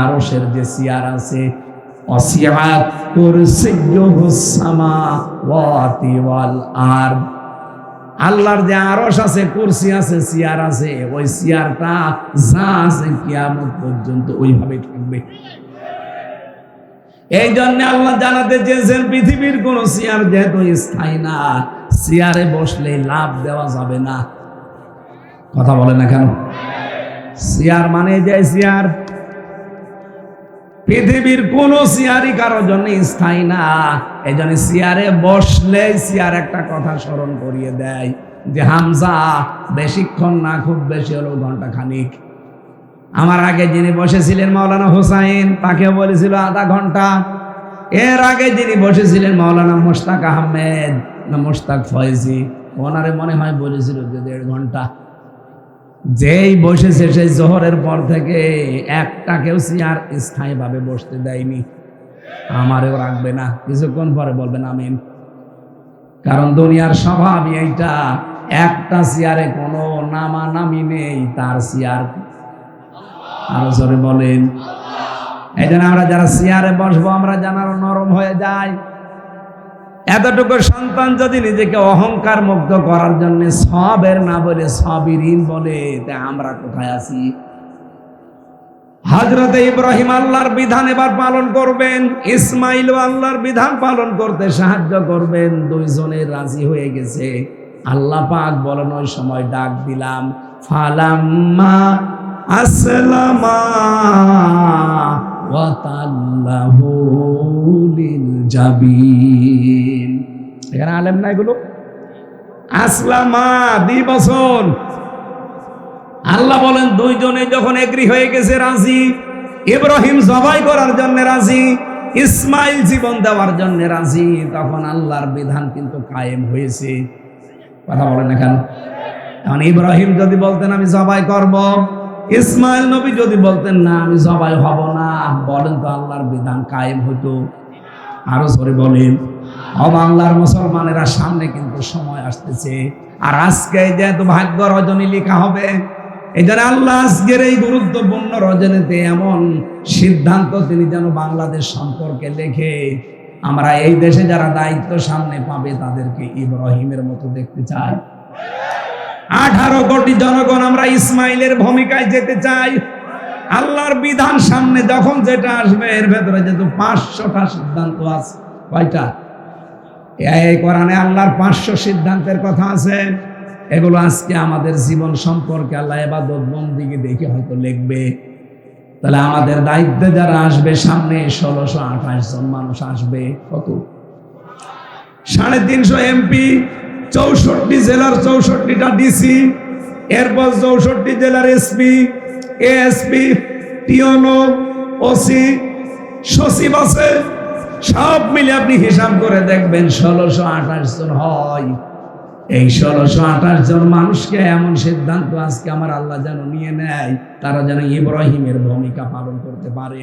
আরশের যে চেয়ার আছে। ওয়াসিআত কুরসিয়্যুহুস সামাওয়াতি ওয়াল আরদ। আল্লাহর যে আরশ আছে, কুরসি আছে, চেয়ার আছে, ওই চেয়ারটা যা আছে কিয়ামত পর্যন্ত ওইভাবেই থাকবে। এই জন্য আল্লাহ জানাতে চেয়েছেন পৃথিবীর কোন চেয়ার যেহেতু স্থায়ী না, চেয়ারে বসলে লাভ দেওয়া যাবে না। কথা বলে না কেন? চেয়ার মানে যে চেয়ার, পৃথিবীর কোন চেয়ারই কারোর জন্য স্থায়ী না। এই জন্য চেয়ারে বসলে চেয়ার একটা কথা স্মরণ করিয়ে দেয় যে হামজা বেশিক্ষণ না, খুব বেশি হলো ঘন্টা খানিক। আমার আগে যিনি বসেছিলেন মাওলানা হোসাইন, তাকে বলেছিল আধা ঘন্টা। এর আগে যিনি বসেছিলেন মাওলানা মোশতাক আহমেদ না মোশতাক ফয়েজি, ওনারে মনে হয় বলেছিল যে 1.5 ঘন্টা। যেই বসেছে সেই জোহরের পর থেকে একটা কেউ চেয়ার স্থায়ীভাবে বসতে দেয়নি। আমারও রাখবে না, কিছুক্ষণ পরে বলবেন আমিন। কারণ দুনিয়ার স্বভাব এইটা, একটা চেয়ারে কোনো নামানামি নেই, তার চেয়ার। আরো জোরে বলেন। এই জন্য আমরা যারা চেয়ারে বসবো আমরা জানার নরম হয়ে যাই। এতটুকু সন্তান যদি নিজেকে অহংকার মুক্ত করার জন্য সাবের না বলে সাবিরিন বলে, তা আমরা কোথায় আছি? হযরত ইব্রাহিম আল্লাহর বিধান এবার পালন করবেন, ইসমাইল আল্লাহর বিধান পালন করতে সাহায্য করবেন। দুইজনে রাজি হয়ে গেছে। আল্লাহ পাক বলেন ওই সময় ডাক দিলাম, ফালাম্মা আসলামা ওয়া তাল্লাহু লিল জাবিন। এখানে আলেম না এগুলো? আসলামা 2 বছর। আল্লাহ বলেন দুইজনে যখন এগ্রি হয়ে গেছে, রাজি, ইব্রাহিম জবাই করার জন্য রাজি, ইসমাইল জীবন দেওয়ার জন্য রাজি, তখন আল্লাহর বিধান কিন্তু কায়েম হয়েছে। কথা বলেন না কেন? এখন ইব্রাহিম যদি বলতেন আমি জবাই করব, ইসমাইল নবী যদি বলতেন না আমি জবাই হব না, বলেন তো আল্লাহর বিধান কায়েম হতো? আরো জোরে বলেন। বাংলার মুসলমানেরা সামনে কিন্তু সময় আসতেছে। আর আজকে যেহেতু ভাগ্য রজনী লেখা হবে, এই জন্য আল্লাহ আজকের এই গুরুত্বপূর্ণ রজনীতে এমন সিদ্ধান্ত তিনি যেন বাংলাদেশ সম্পর্কে লেখে, আমরা এই দেশে যারা দায়িত্ব সামনে পাবে তাদেরকে ইব্রাহিমের মতো দেখতে চাই। 18 কোটি জনগণ আমরা ইসমাইলের ভূমিকায় যেতে চাই। আল্লাহর বিধান সামনে যখন যেটা আসবে, এর ভেতরে যেহেতু 500টা সিদ্ধান্ত আছে। কয়টা? এই কোরআনে আল্লাহর 500 সিদ্ধান্তের কথা আছে। এগুলো আজকে আমাদের জীবন সম্পর্কে আল্লাহ ইবাদত বন্দেগী দেখে হয়তো লিখবে। তাহলে আমাদের দায়িত্বে যারা আসবে সামনে 1628 জন মানুষ আসবে। কত? 350 এমপি, 64 জেলার 64টা ডিসি, এরপর 64 জেলার এসপি, এএসপি, টিওনো, ওসি, সচিব আছে, সব মিলে আপনি হিসাব করে দেখবেন 1628 জন হয়। এই 1628 জন মানুষকে এমন সিদ্ধান্ত আজকে আমার আল্লাহ যেন নিয়ে নেয়, তারা যেন ইব্রাহিমের ভূমিকা পালন করতে পারে।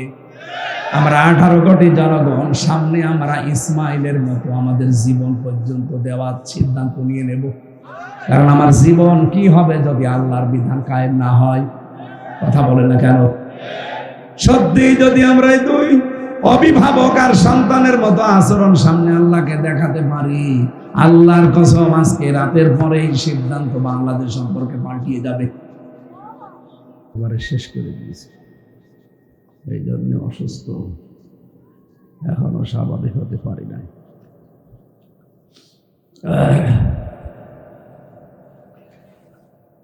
আমরা 18 কোটি জনগণ সামনে আমরা ইসমাইলের মতো আমাদের জীবন পর্যন্ত দেওয়ার সিদ্ধান্ত নিয়ে নেব। কারণ আমার জীবন কি হবে যদি আল্লাহর বিধান কায়েম না হয়? কথা বলেন না কেন? সত্যি যদি আমরা এই দুই অভিভাবক আর সন্তানের মতো আচরণ সামনে আল্লাহকে দেখাতে পারি, আল্লাহর কসম আজকে রাতের পরে এই সিদ্ধান্ত বাংলাদেশ সম্পর্কে পাল্টিয়ে যাবে। এবারে শেষ করে দিয়েছে, এই জন্য অসুস্থ, এখনো স্বাভাবিক হতে পারি নাই।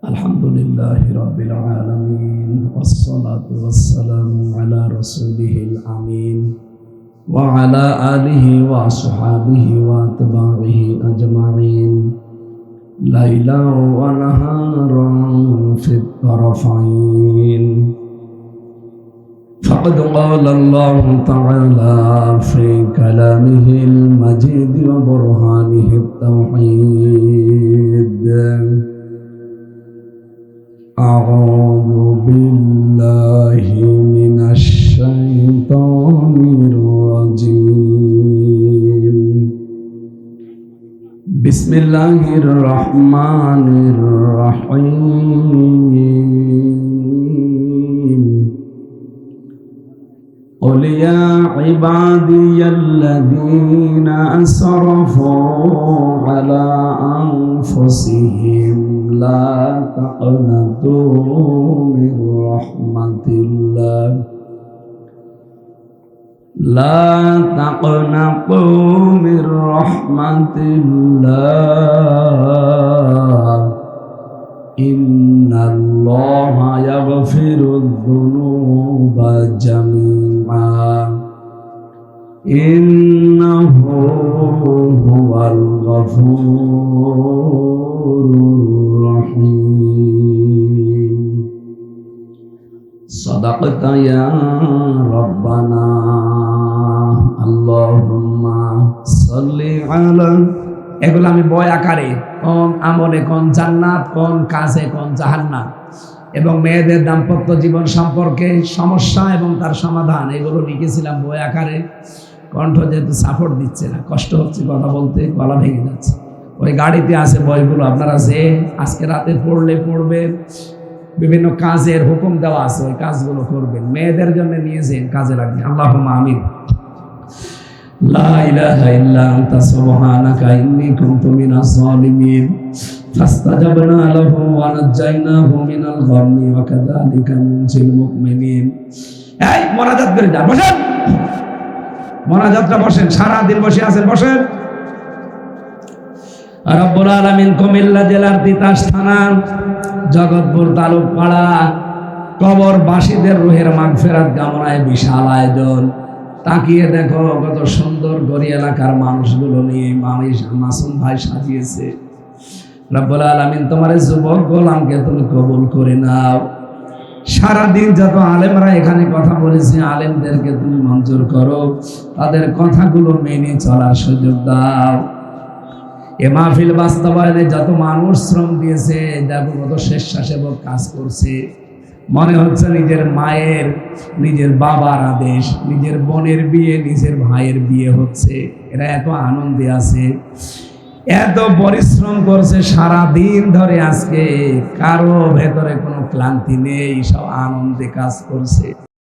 আলহামদুলিল্লাহি রাব্বিল আলামিন, ওয়াসসালাতু ওয়াসসালামু আলা রাসূলিহিল আমিন ওয়া আলা আলিহি ওয়া আসহাবিহি ওয়া আতবাইহি আজমাইন, লাইলান ওয়া নাহারান ফিত তারফাইন। فقد قال الله تعالى في كلامه المجيد وبرهانه التوحيد: أعوذ بالله من الشيطان الرجيم. بسم الله الرحمن الرحيم. قل يا عبادي الذين أسرفوا على أنفسهم لا تقنطوا من رحمة الله، لا تقنطوا من رحمة الله، إن الله يغفر الذنوب جميعا، إنه هو الغفور الرحيم. صدقت يا ربنا، اللهم صل على। এগুলো আমি বই আকারে, কোন আমলে কোন জান্নাত, কোন কাজে কোন জাহান্নাম, এবং মেয়েদের দাম্পত্য জীবন সম্পর্কে সমস্যা এবং তার সমাধান, এগুলো লিখেছিলাম বই আকারে। কণ্ঠ যেহেতু সাপোর্ট দিচ্ছে না, কষ্ট হচ্ছে কথা বলতে, গলা ভেঙে যাচ্ছে। ওই গাড়িতে আছে বইগুলো, আপনারা যে আজকে রাতে পড়বেন। বিভিন্ন কাজের হুকুম দেওয়া আছে, ওই কাজগুলো করবেন, মেয়েদের জন্য নিয়ে যেন কাজে রাখবেন। আল্লাহুম্মা আমিন। লা ইলাহা ইল্লা আনতা সুবহানাকা ইন্নী কুনতু মিনাজ জালিমিন। ফাস্তাজাবনা লাহু ওয়া নাজাইনাহু মিনাল গাম্মি ওয়া কাযালিকা নুনজিল মুমিনিন। এই মোনাজাত করে যান, বসেন। মোনাজাতটা বসেন, সারা দিন বসে আছেন, বসেন। রব্বুল আলামিন কুমিল্লা জেলার তিতাস থানা জগৎপুর তালুক পাড়া কবরবাসীদের রুহের মাগফিরাত কামনায় বিশাল আয়োজন। তাকিয়ে দেখো কত সুন্দর গড়ি এলাকার মানুষগুলো নিয়ে মাসুম ভাই সাজিয়েছে। রব্বুল আলামিন তোমার যুবক গোলামকে তুমি কবুল করে নাও। সারাদিন যত আলেমরা এখানে কথা বলেছে, আলেমদেরকে তুমি মঞ্জুর করো, তাদের কথাগুলো মেনে চলার সুযোগ দাও। এ মাহফিল বাস্তবায়নে যত মানুষ শ্রম দিয়েছে, দেখো কত স্বেচ্ছাসেবক কাজ করছে। মনে হচ্ছে নিজের মায়ের, নিজের বাবার আদেশ, নিজের বোনের বিয়ে, নিজের ভাইয়ের বিয়ে হচ্ছে। এরা এত আনন্দে আছে, এত পরিশ্রম করছে সারা দিন ধরে। আজকে কারো ভেতরে কোনো ক্লান্তি নেই, সব আনন্দে কাজ করছে।